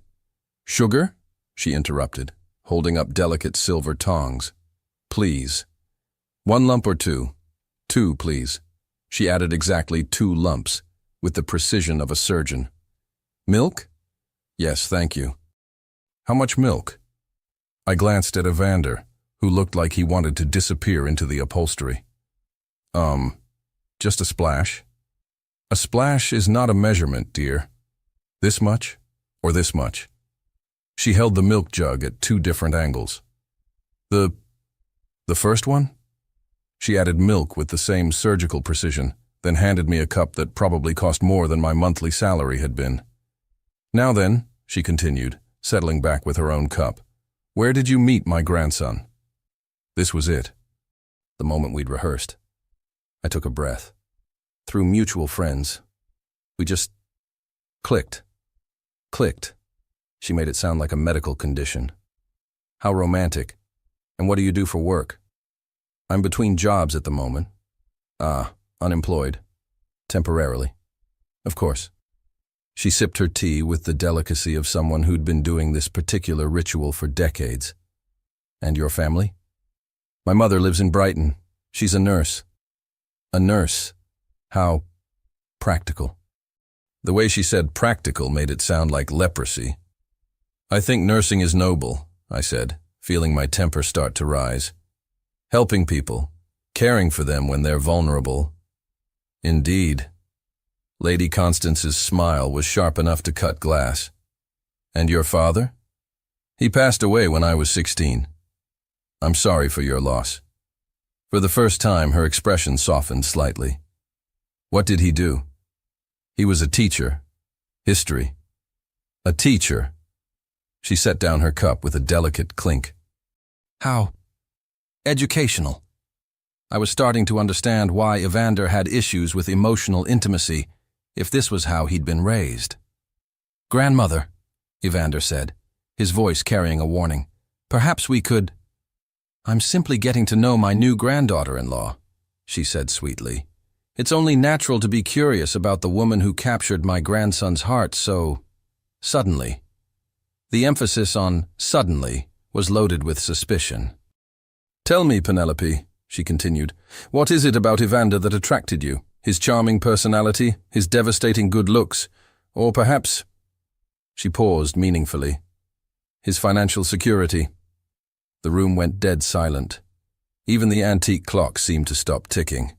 Sugar?" she interrupted, holding up delicate silver tongs. "Please. 1 lump or 2? 2, please." She added exactly 2 lumps, with the precision of a surgeon. "Milk?" "Yes, thank you." "How much milk?" I glanced at Evander, who looked like he wanted to disappear into the upholstery. Just a splash." "A splash is not a measurement, dear. This much or this much?" She held the milk jug at 2 different angles. The first one?" She added milk with the same surgical precision, then handed me a cup that probably cost more than my monthly salary had been. "Now then," she continued, settling back with her own cup, "where did you meet my grandson?" This was it. The moment we'd rehearsed. I took a breath. "Through mutual friends. We just clicked." "Clicked." She made it sound like a medical condition. "How romantic. And what do you do for work?" "I'm between jobs at the moment." Unemployed. Temporarily." "Of course." She sipped her tea with the delicacy of someone who'd been doing this particular ritual for decades. "And your family?" "My mother lives in Brighton. She's a nurse." "A nurse? How practical." The way she said practical made it sound like leprosy. "I think nursing is noble," I said, feeling my temper start to rise. "Helping people, caring for them when they're vulnerable." "Indeed." Lady Constance's smile was sharp enough to cut glass. "And your father?" "He passed away when I was 16. "I'm sorry for your loss." For the first time, her expression softened slightly. "What did he do?" "He was a teacher. History." "A teacher." She set down her cup with a delicate clink. "How educational." I was starting to understand why Evander had issues with emotional intimacy, if this was how he'd been raised. "Grandmother," Evander said, his voice carrying a warning, "perhaps we could—" "I'm simply getting to know my new granddaughter-in-law," she said sweetly. "It's only natural to be curious about the woman who captured my grandson's heart so suddenly." The emphasis on suddenly was loaded with suspicion. "Tell me, Penelope," she continued, "what is it about Evander that attracted you? His charming personality, his devastating good looks, or perhaps—" She paused meaningfully. "His financial security." The room went dead silent. Even the antique clock seemed to stop ticking.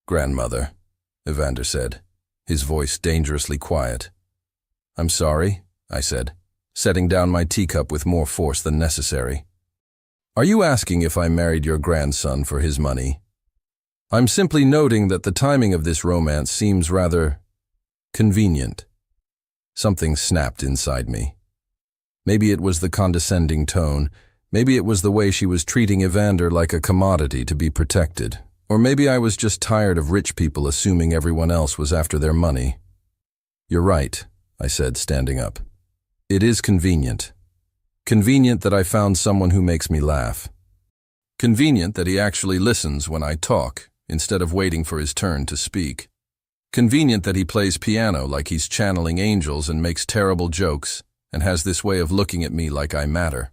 "Grandmother," Evander said, his voice dangerously quiet. "I'm sorry," I said, setting down my teacup with more force than necessary. Are you asking if I married your grandson for his money? I'm simply noting that the timing of this romance seems rather convenient. Something snapped inside me. Maybe it was the condescending tone. Maybe it was the way she was treating Evander like a commodity to be protected. Or maybe I was just tired of rich people assuming everyone else was after their money. You're right, I said, standing up. It is convenient. Convenient that I found someone who makes me laugh. Convenient that he actually listens when I talk, instead of waiting for his turn to speak. Convenient that he plays piano like he's channeling angels and makes terrible jokes, and has this way of looking at me like I matter.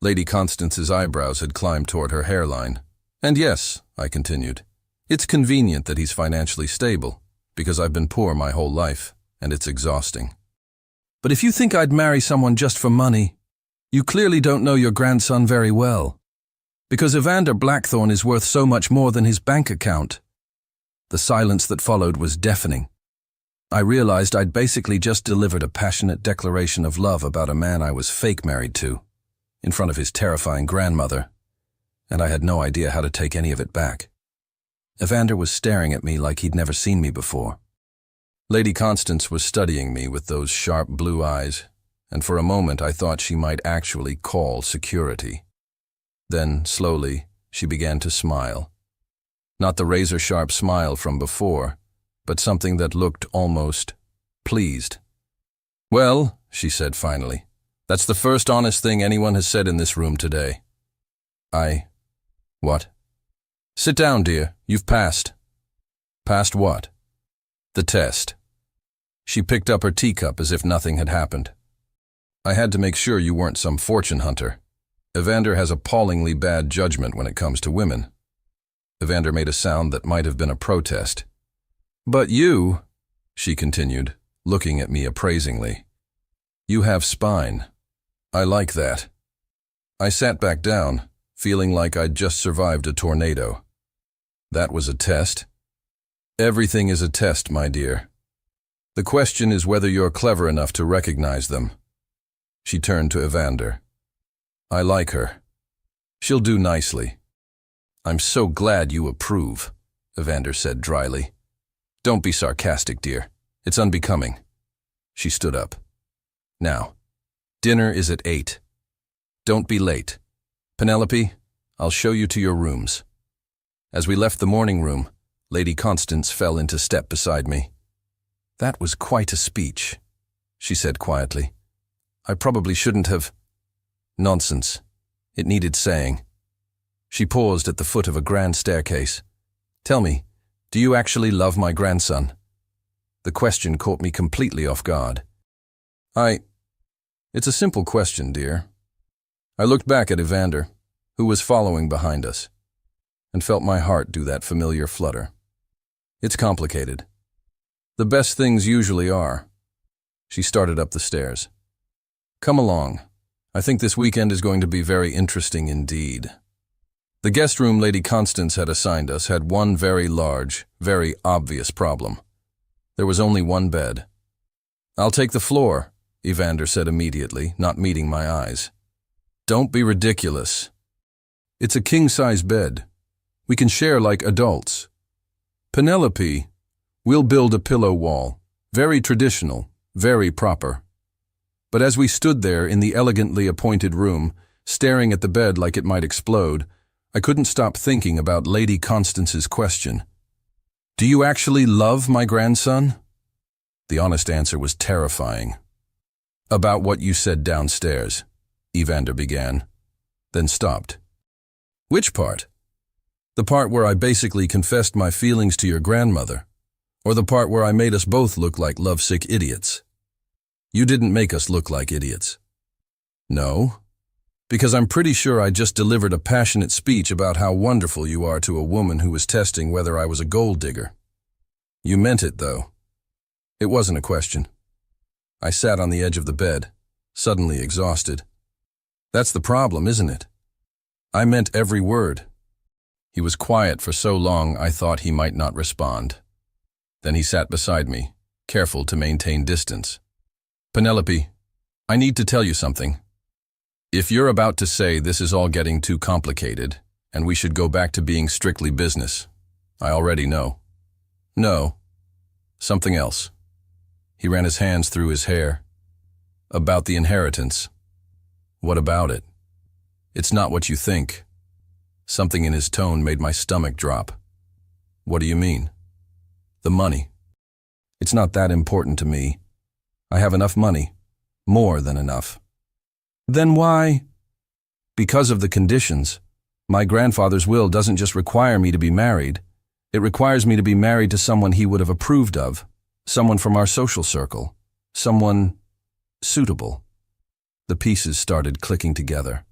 Lady Constance's eyebrows had climbed toward her hairline. And yes, I continued, it's convenient that he's financially stable, because I've been poor my whole life, and it's exhausting. But if you think I'd marry someone just for money, you clearly don't know your grandson very well. Because Evander Blackthorne is worth so much more than his bank account. The silence that followed was deafening. I realized I'd basically just delivered a passionate declaration of love about a man I was fake married to, in front of his terrifying grandmother, and I had no idea how to take any of it back. Evander was staring at me like he'd never seen me before. Lady Constance was studying me with those sharp blue eyes, and for a moment I thought she might actually call security. Then, slowly, she began to smile. Not the razor-sharp smile from before, but something that looked almost pleased. Well, she said finally, that's the first honest thing anyone has said in this room today. What? Sit down, dear. You've passed. Passed what? The test. She picked up her teacup as if nothing had happened. I had to make sure you weren't some fortune hunter. Evander has appallingly bad judgment when it comes to women. Evander made a sound that might have been a protest. But you, she continued, looking at me appraisingly. You have spine. I like that. I sat back down, feeling like I'd just survived a tornado. That was a test. Everything is a test, my dear. The question is whether you're clever enough to recognize them. She turned to Evander. I like her. She'll do nicely. I'm so glad you approve, Evander said dryly. Don't be sarcastic, dear. It's unbecoming. She stood up. Now, dinner is at 8. Don't be late. Penelope, I'll show you to your rooms. As we left the morning room, Lady Constance fell into step beside me. That was quite a speech, she said quietly. I probably shouldn't have. Nonsense. It needed saying. She paused at the foot of a grand staircase. Tell me, do you actually love my grandson? The question caught me completely off guard. It's a simple question, dear. I looked back at Evander, who was following behind us, and felt my heart do that familiar flutter. It's complicated. The best things usually are. She started up the stairs. Come along. I think this weekend is going to be very interesting indeed. The guest room Lady Constance had assigned us had one very large, very obvious problem. There was only one bed. I'll take the floor, Evander said immediately, not meeting my eyes. Don't be ridiculous. It's a king-size bed. We can share like adults. Penelope, we'll build a pillow wall. Very traditional, very proper. But as we stood there in the elegantly appointed room, staring at the bed like it might explode, I couldn't stop thinking about Lady Constance's question. Do you actually love my grandson? The honest answer was terrifying. About what you said downstairs, Evander began, then stopped. Which part? The part where I basically confessed my feelings to your grandmother, or the part where I made us both look like lovesick idiots? You didn't make us look like idiots. No, because I'm pretty sure I just delivered a passionate speech about how wonderful you are to a woman who was testing whether I was a gold digger. You meant it, though. It wasn't a question. I sat on the edge of the bed, suddenly exhausted. That's the problem, isn't it? I meant every word. He was quiet for so long I thought he might not respond. Then he sat beside me, careful to maintain distance. Penelope, I need to tell you something. If you're about to say this is all getting too complicated, and we should go back to being strictly business, I already know. No. Something else. He ran his hands through his hair. About the inheritance. What about it? It's not what you think. Something in his tone made my stomach drop. What do you mean? The money. It's not that important to me. I have enough money. More than enough. Then why? Because of the conditions. My grandfather's will doesn't just require me to be married. It requires me to be married to someone he would have approved of. Someone from our social circle. Someone suitable. The pieces started clicking together.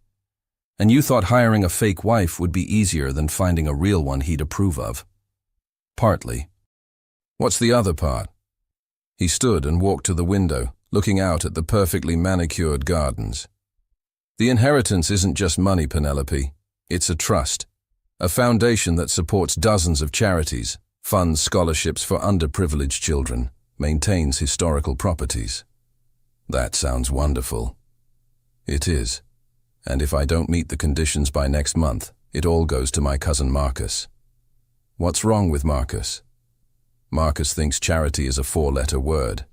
And you thought hiring a fake wife would be easier than finding a real one he'd approve of. Partly. What's the other part? He stood and walked to the window, looking out at the perfectly manicured gardens. The inheritance isn't just money, Penelope. It's a trust. A foundation that supports dozens of charities, funds scholarships for underprivileged children, maintains historical properties. That sounds wonderful. It is. And if I don't meet the conditions by next month, it all goes to my cousin Marcus. What's wrong with Marcus? Marcus thinks charity is a 4-letter word.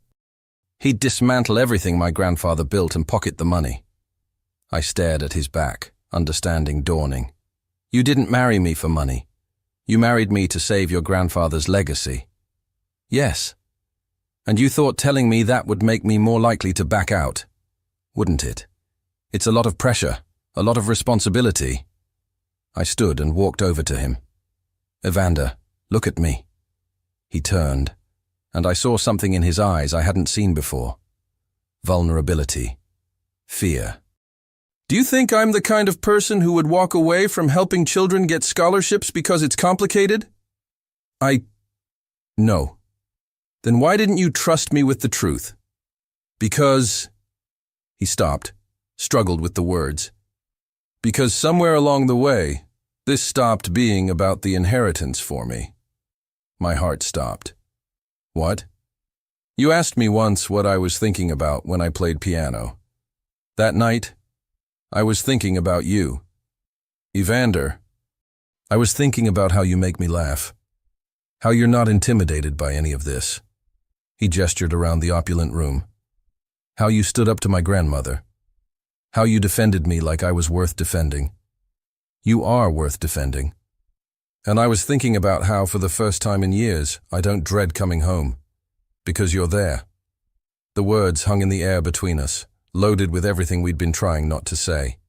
He'd dismantle everything my grandfather built and pocket the money. I stared at his back, understanding dawning. You didn't marry me for money. You married me to save your grandfather's legacy. Yes. And you thought telling me that would make me more likely to back out. Wouldn't it? It's a lot of pressure, a lot of responsibility. I stood and walked over to him. Evander, look at me. He turned, and I saw something in his eyes I hadn't seen before. Vulnerability. Fear. Do you think I'm the kind of person who would walk away from helping children get scholarships because it's complicated? No. Then why didn't you trust me with the truth? Because... He stopped, struggled with the words. Because somewhere along the way, this stopped being about the inheritance for me. My heart stopped. What? You asked me once what I was thinking about when I played piano. That night, I was thinking about you. Evander, I was thinking about how you make me laugh. How you're not intimidated by any of this. He gestured around the opulent room. How you stood up to my grandmother. How you defended me like I was worth defending. You are worth defending. And I was thinking about how, for the first time in years, I don't dread coming home. Because you're there. The words hung in the air between us, loaded with everything we'd been trying not to say.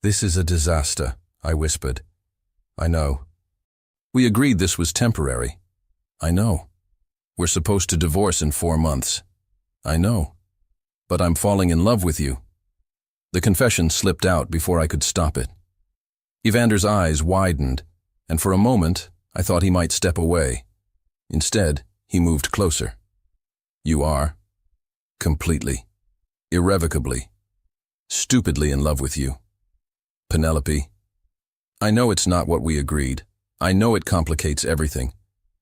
This is a disaster, I whispered. I know. We agreed this was temporary. I know. We're supposed to divorce in 4 months. I know. But I'm falling in love with you. The confession slipped out before I could stop it. Evander's eyes widened, and for a moment, I thought he might step away. Instead, he moved closer. You are. Completely. Irrevocably. Stupidly in love with you. Penelope. I know it's not what we agreed. I know it complicates everything.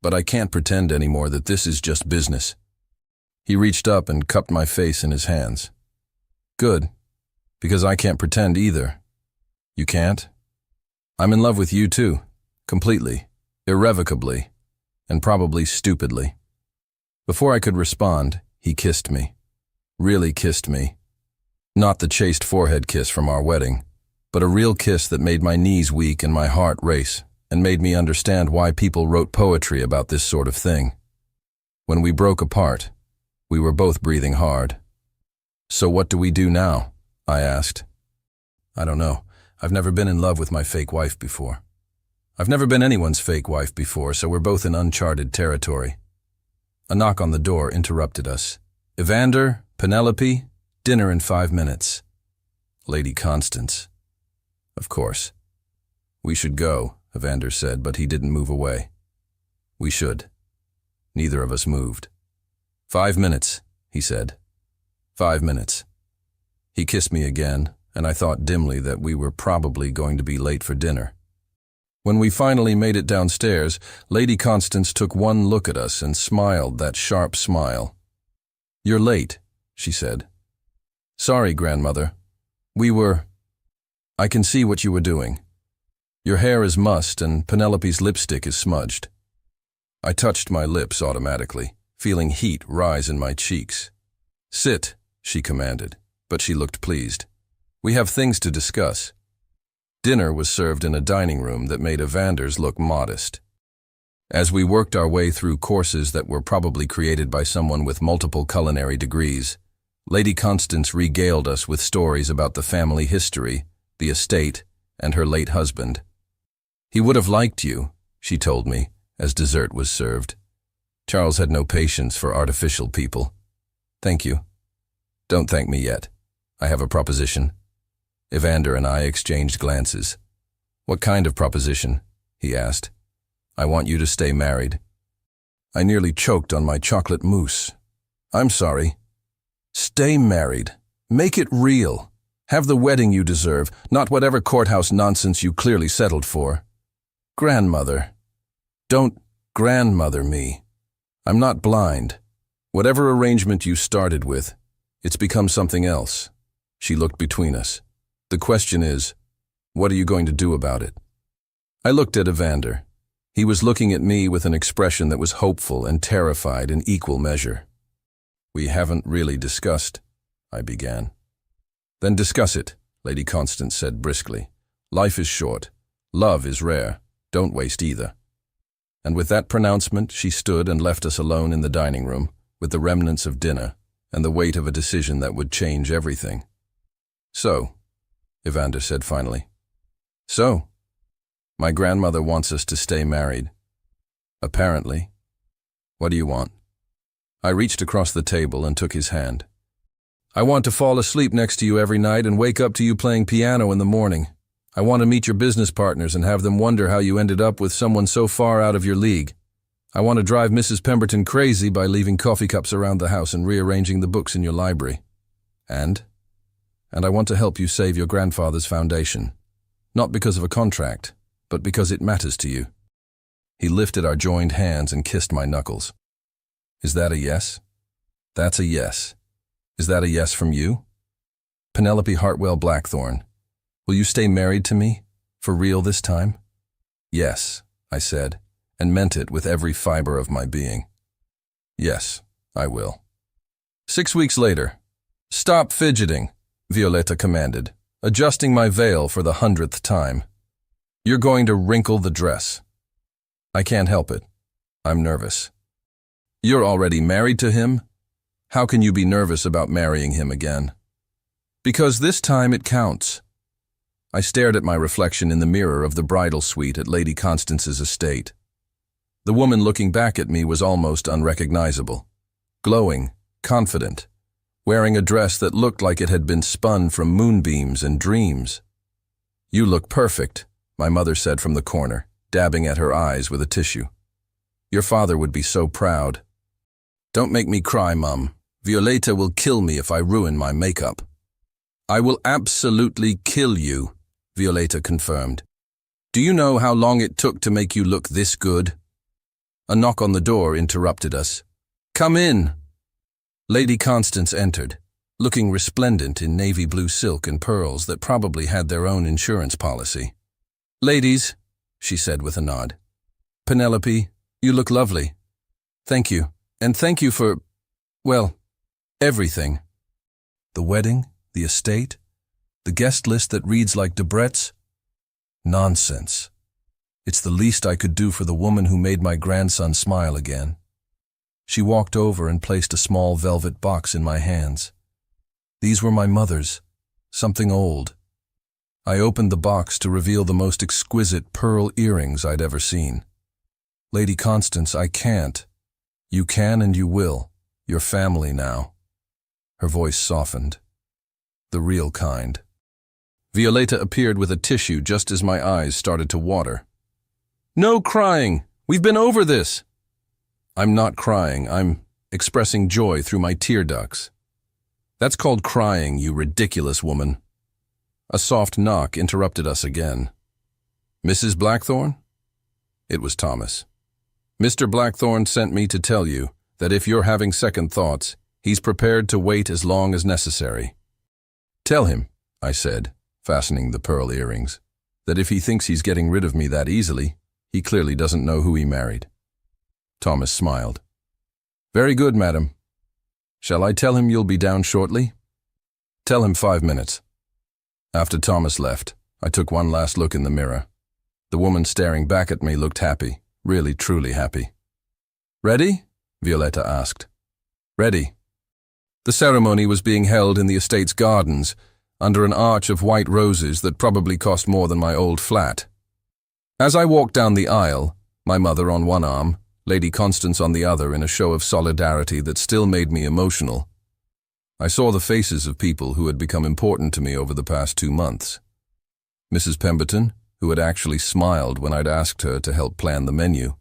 But I can't pretend anymore that this is just business. He reached up and cupped my face in his hands. Good. Because I can't pretend either. You can't? I'm in love with you too. Completely. Irrevocably. And probably stupidly. Before I could respond, he kissed me. Really kissed me. Not the chaste forehead kiss from our wedding, but a real kiss that made my knees weak and my heart race, and made me understand why people wrote poetry about this sort of thing. When we broke apart, we were both breathing hard. So what do we do now? I asked. I don't know. I've never been in love with my fake wife before. I've never been anyone's fake wife before, so we're both in uncharted territory. A knock on the door interrupted us. Evander, Penelope, dinner in 5 minutes. Lady Constance. Of course. We should go, Evander said, but he didn't move away. We should. Neither of us moved. 5 minutes, he said. 5 minutes. He kissed me again, and I thought dimly that we were probably going to be late for dinner. When we finally made it downstairs, Lady Constance took one look at us and smiled that sharp smile. You're late, she said. Sorry, grandmother. I can see what you were doing. Your hair is mussed and Penelope's lipstick is smudged. I touched my lips automatically, feeling heat rise in my cheeks. Sit, she commanded, but she looked pleased. We have things to discuss. Dinner was served in a dining room that made Evander's look modest. As we worked our way through courses that were probably created by someone with multiple culinary degrees, Lady Constance regaled us with stories about the family history, the estate, and her late husband. He would have liked you, she told me, as dessert was served. Charles had no patience for artificial people. Thank you. Don't thank me yet. I have a proposition. Evander and I exchanged glances. What kind of proposition? He asked. I want you to stay married. I nearly choked on my chocolate mousse. I'm sorry. Stay married. Make it real. Have the wedding you deserve, not whatever courthouse nonsense you clearly settled for. Grandmother. Don't grandmother me. I'm not blind. Whatever arrangement you started with, it's become something else. She looked between us. The question is, what are you going to do about it? I looked at Evander. He was looking at me with an expression that was hopeful and terrified in equal measure. We haven't really discussed, I began. Then discuss it, Lady Constance said briskly. Life is short. Love is rare. Don't waste either. And with that pronouncement, she stood and left us alone in the dining room, with the remnants of dinner and the weight of a decision that would change everything. So, Evander said finally. So, my grandmother wants us to stay married. Apparently. What do you want? I reached across the table and took his hand. I want to fall asleep next to you every night and wake up to you playing piano in the morning. I want to meet your business partners and have them wonder how you ended up with someone so far out of your league. I want to drive Mrs. Pemberton crazy by leaving coffee cups around the house and rearranging the books in your library. And I want to help you save your grandfather's foundation. Not because of a contract, but because it matters to you. He lifted our joined hands and kissed my knuckles. Is that a yes? That's a yes. Is that a yes from you? Penelope Hartwell Blackthorne, will you stay married to me? For real this time? Yes, I said, and meant it with every fiber of my being. Yes, I will. 6 weeks later. Stop fidgeting, Violetta commanded, adjusting my veil for the 100th time. You're going to wrinkle the dress. I can't help it. I'm nervous. You're already married to him? How can you be nervous about marrying him again? Because this time it counts. I stared at my reflection in the mirror of the bridal suite at Lady Constance's estate. The woman looking back at me was almost unrecognizable. Glowing, confident, wearing a dress that looked like it had been spun from moonbeams and dreams. You look perfect, my mother said from the corner, dabbing at her eyes with a tissue. Your father would be so proud. Don't make me cry, Mum. Violetta will kill me if I ruin my makeup. I will absolutely kill you, Violetta confirmed. Do you know how long it took to make you look this good? A knock on the door interrupted us. Come in. Lady Constance entered, looking resplendent in navy blue silk and pearls that probably had their own insurance policy. Ladies, she said with a nod. Penelope, you look lovely. Thank you, and thank you for, well, everything. The wedding, the estate, the guest list that reads like Debrett's? Nonsense. It's the least I could do for the woman who made my grandson smile again. She walked over and placed a small velvet box in my hands. These were my mother's, something old. I opened the box to reveal the most exquisite pearl earrings I'd ever seen. Lady Constance, I can't. You can and you will. You're family now. Her voice softened. The real kind. Violetta appeared with a tissue just as my eyes started to water. No crying! We've been over this! I'm not crying. I'm expressing joy through my tear ducts. That's called crying, you ridiculous woman. A soft knock interrupted us again. Mrs. Blackthorne? It was Thomas. Mr. Blackthorne sent me to tell you that if you're having second thoughts, he's prepared to wait as long as necessary. Tell him, I said, fastening the pearl earrings, that if he thinks he's getting rid of me that easily, he clearly doesn't know who he married. Thomas smiled. Very good, madam. Shall I tell him you'll be down shortly? Tell him 5 minutes. After Thomas left, I took one last look in the mirror. The woman staring back at me looked happy, really truly happy. Ready? Violetta asked. Ready. The ceremony was being held in the estate's gardens, under an arch of white roses that probably cost more than my old flat. As I walked down the aisle, my mother on one arm, Lady Constance on the other in a show of solidarity that still made me emotional, I saw the faces of people who had become important to me over the past 2 months. Mrs. Pemberton, who had actually smiled when I'd asked her to help plan the menu.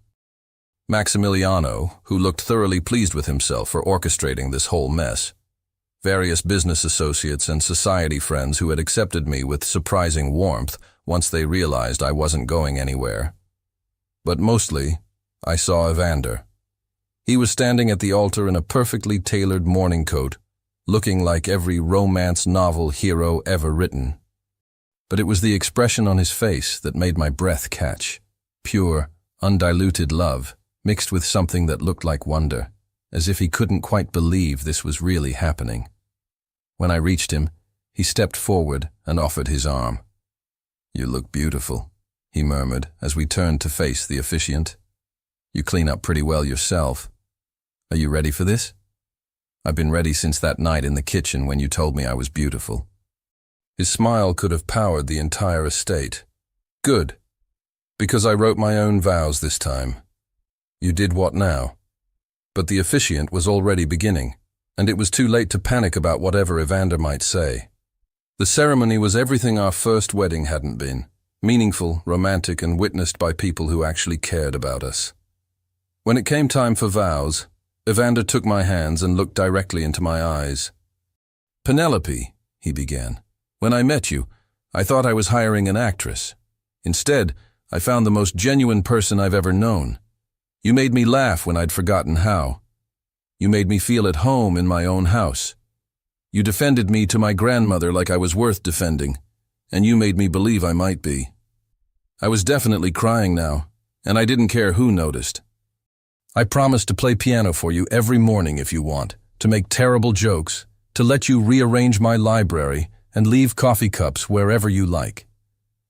Maximiliano, who looked thoroughly pleased with himself for orchestrating this whole mess. Various business associates and society friends who had accepted me with surprising warmth once they realized I wasn't going anywhere. But mostly, I saw Evander. He was standing at the altar in a perfectly tailored morning coat, looking like every romance novel hero ever written. But it was the expression on his face that made my breath catch. Pure, undiluted love, mixed with something that looked like wonder, as if he couldn't quite believe this was really happening. When I reached him, he stepped forward and offered his arm. You look beautiful, he murmured as we turned to face the officiant. You clean up pretty well yourself. Are you ready for this? I've been ready since that night in the kitchen when you told me I was beautiful. His smile could have powered the entire estate. Good, because I wrote my own vows this time. You did what now? But the officiant was already beginning, and it was too late to panic about whatever Evander might say. The ceremony was everything our first wedding hadn't been, meaningful, romantic, and witnessed by people who actually cared about us. When it came time for vows, Evander took my hands and looked directly into my eyes. Penelope, he began, when I met you, I thought I was hiring an actress. Instead, I found the most genuine person I've ever known. You made me laugh when I'd forgotten how. You made me feel at home in my own house. You defended me to my grandmother like I was worth defending, and you made me believe I might be. I was definitely crying now, and I didn't care who noticed. I promised to play piano for you every morning if you want, to make terrible jokes, to let you rearrange my library and leave coffee cups wherever you like.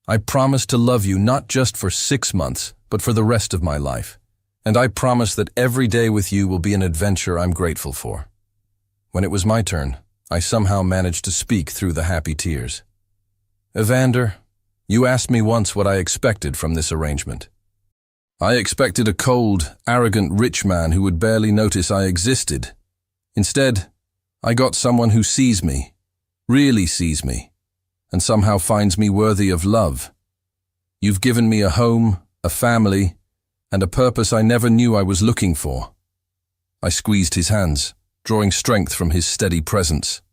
I promised to love you not just for 6 months, but for the rest of my life. And I promise that every day with you will be an adventure I'm grateful for. When it was my turn, I somehow managed to speak through the happy tears. Evander, you asked me once what I expected from this arrangement. I expected a cold, arrogant rich man who would barely notice I existed. Instead, I got someone who sees me, really sees me, and somehow finds me worthy of love. You've given me a home, a family, and a purpose I never knew I was looking for. I squeezed his hands, drawing strength from his steady presence.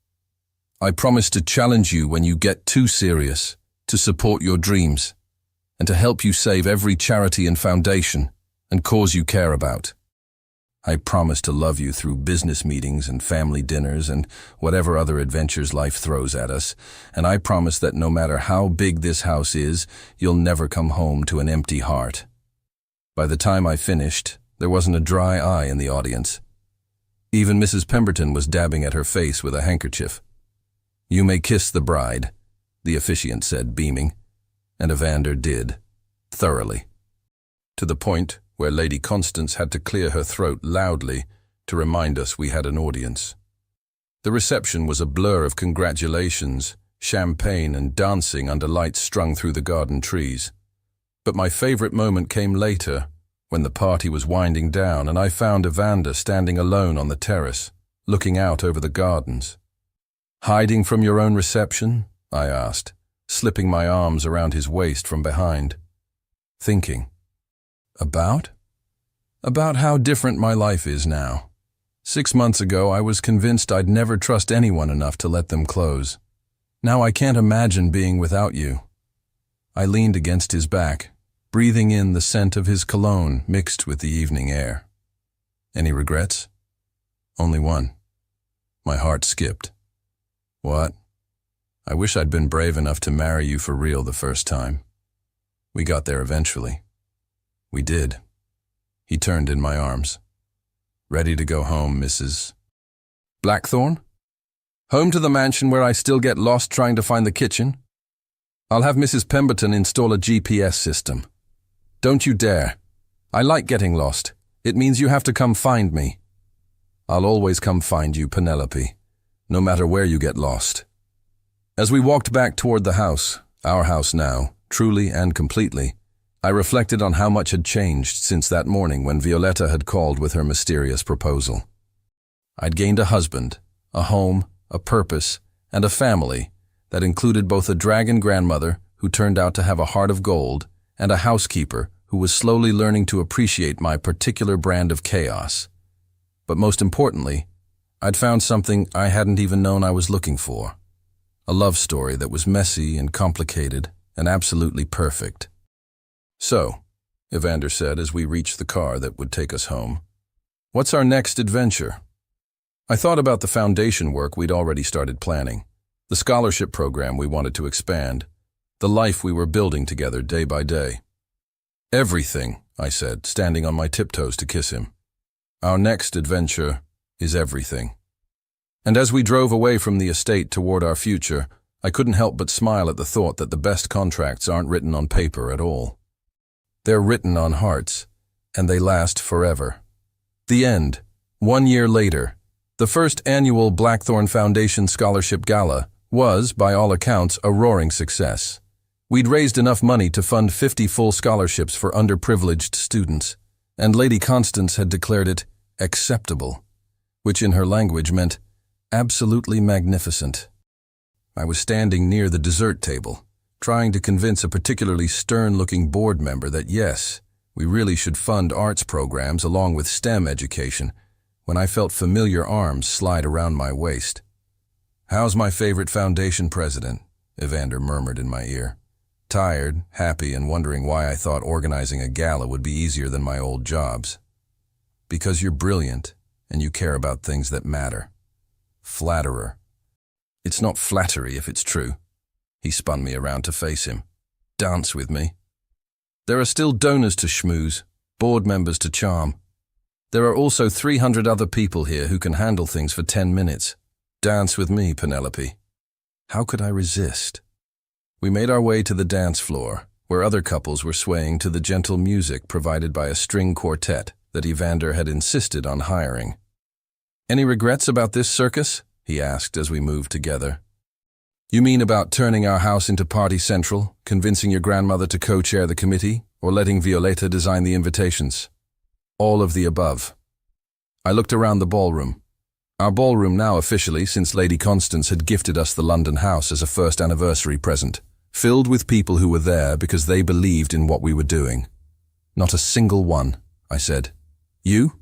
I promise to challenge you when you get too serious, to support your dreams, and to help you save every charity and foundation and cause you care about. I promise to love you through business meetings and family dinners and whatever other adventures life throws at us, and I promise that no matter how big this house is, you'll never come home to an empty heart. By the time I finished, there wasn't a dry eye in the audience. Even Mrs. Pemberton was dabbing at her face with a handkerchief. You may kiss the bride, the officiant said, beaming, and Evander did, thoroughly. To the point where Lady Constance had to clear her throat loudly to remind us we had an audience. The reception was a blur of congratulations, champagne and dancing under lights strung through the garden trees. But my favorite moment came later, when the party was winding down and I found Evander standing alone on the terrace, looking out over the gardens. Hiding from your own reception? I asked, slipping my arms around his waist from behind. Thinking. About? About how different my life is now. 6 months ago, I was convinced I'd never trust anyone enough to let them close. Now I can't imagine being without you. I leaned against his back, breathing in the scent of his cologne mixed with the evening air. Any regrets? Only one. My heart skipped. What? I wish I'd been brave enough to marry you for real the first time. We got there eventually. We did. He turned in my arms. Ready to go home, Mrs. Blackthorne? Home to the mansion where I still get lost trying to find the kitchen? I'll have Mrs. Pemberton install a GPS system. Don't you dare. I like getting lost. It means you have to come find me. I'll always come find you, Penelope, no matter where you get lost. As we walked back toward the house, our house now, truly and completely, I reflected on how much had changed since that morning when Violetta had called with her mysterious proposal. I'd gained a husband, a home, a purpose, and a family that included both a dragon grandmother who turned out to have a heart of gold and a housekeeper who was slowly learning to appreciate my particular brand of chaos. But most importantly, I'd found something I hadn't even known I was looking for. A love story that was messy and complicated and absolutely perfect. So, Evander said as we reached the car that would take us home, what's our next adventure? I thought about the foundation work we'd already started planning, the scholarship program we wanted to expand, the life we were building together day by day. Everything, I said, standing on my tiptoes to kiss him. Our next adventure is everything. And as we drove away from the estate toward our future, I couldn't help but smile at the thought that the best contracts aren't written on paper at all. They're written on hearts, and they last forever. The end. 1 year later, the first annual Blackthorne Foundation Scholarship Gala was, by all accounts, a roaring success. We'd raised enough money to fund 50 full scholarships for underprivileged students, and Lady Constance had declared it acceptable, which in her language meant absolutely magnificent. I was standing near the dessert table, trying to convince a particularly stern-looking board member that yes, we really should fund arts programs along with STEM education, when I felt familiar arms slide around my waist. "How's my favorite foundation president?" Evander murmured in my ear. Tired, happy, and wondering why I thought organizing a gala would be easier than my old jobs. "Because you're brilliant, and you care about things that matter." Flatterer. "It's not flattery if it's true." He spun me around to face him. "Dance with me." "There are still donors to schmooze, board members to charm. There are also 300 other people here who can handle things for 10 minutes. Dance with me, Penelope." How could I resist? We made our way to the dance floor, where other couples were swaying to the gentle music provided by a string quartet that Evander had insisted on hiring. "Any regrets about this circus?" he asked as we moved together. "You mean about turning our house into Party Central, convincing your grandmother to co-chair the committee, or letting Violetta design the invitations?" "All of the above." I looked around the ballroom. Our ballroom now officially, since Lady Constance had gifted us the London house as a first anniversary present, filled with people who were there because they believed in what we were doing. "Not a single one," I said. "You?"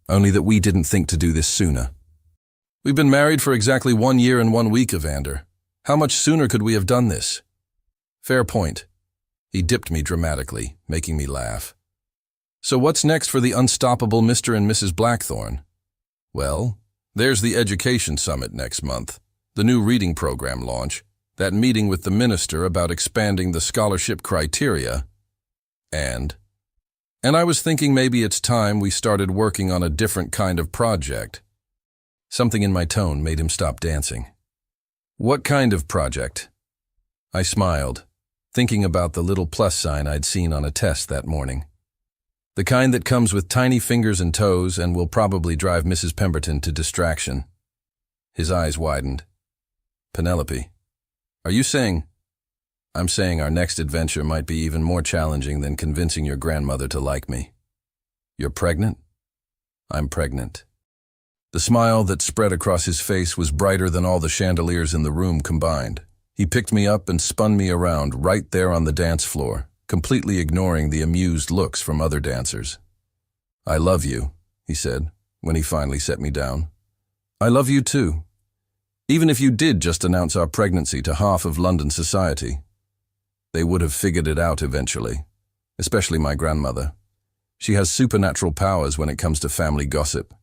"Only that we didn't think to do this sooner." "We've been married for exactly 1 year and 1 week, Evander. How much sooner could we have done this?" "Fair point." He dipped me dramatically, making me laugh. "So what's next for the unstoppable Mr. and Mrs. Blackthorne?" "Well, there's the Education Summit next month, the new reading program launch, that meeting with the minister about expanding the scholarship criteria, and I was thinking maybe it's time we started working on a different kind of project." Something in my tone made him stop dancing. "What kind of project?" I smiled, thinking about the little plus sign I'd seen on a test that morning. "The kind that comes with tiny fingers and toes and will probably drive Mrs. Pemberton to distraction." His eyes widened. "Penelope, are you saying—" "I'm saying our next adventure might be even more challenging than convincing your grandmother to like me." "You're pregnant?" "I'm pregnant." The smile that spread across his face was brighter than all the chandeliers in the room combined. He picked me up and spun me around right there on the dance floor, completely ignoring the amused looks from other dancers. "I love you," he said, when he finally set me down. "I love you too. Even if you did just announce our pregnancy to half of London society. They would have figured it out eventually, especially my grandmother. She has supernatural powers when it comes to family gossip."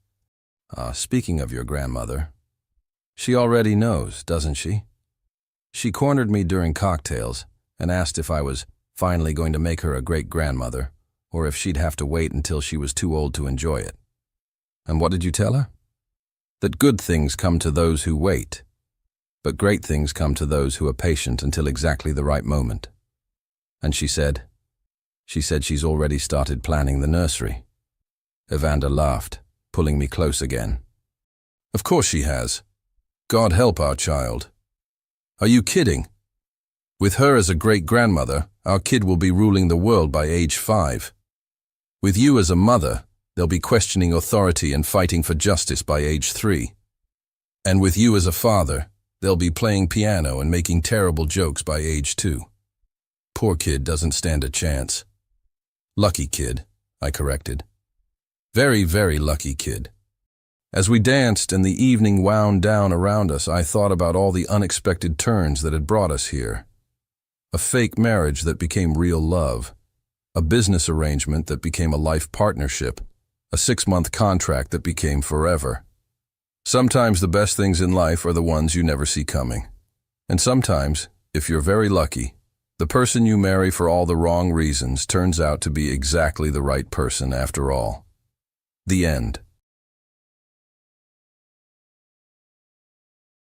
Speaking of your grandmother, she already knows, doesn't she?" She cornered me during cocktails and asked if I was finally going to make her a great-grandmother, or if she'd have to wait until she was too old to enjoy it. And what did you tell her? That good things come to those who wait, but great things come to those who are patient until exactly the right moment. And she said she's already started planning the nursery. Evander laughed, pulling me close again. Of course she has. God help our child. Are you kidding? With her as a great-grandmother, our kid will be ruling the world by age 5. With you as a mother, they'll be questioning authority and fighting for justice by age 3. And with you as a father, they'll be playing piano and making terrible jokes by age 2. Poor kid doesn't stand a chance. Lucky kid, I corrected. Very, very lucky kid. As we danced and the evening wound down around us, I thought about all the unexpected turns that had brought us here. A fake marriage that became real love. A business arrangement that became a life partnership. A 6-month contract that became forever. Sometimes the best things in life are the ones you never see coming. And sometimes, if you're very lucky, the person you marry for all the wrong reasons turns out to be exactly the right person after all. The end.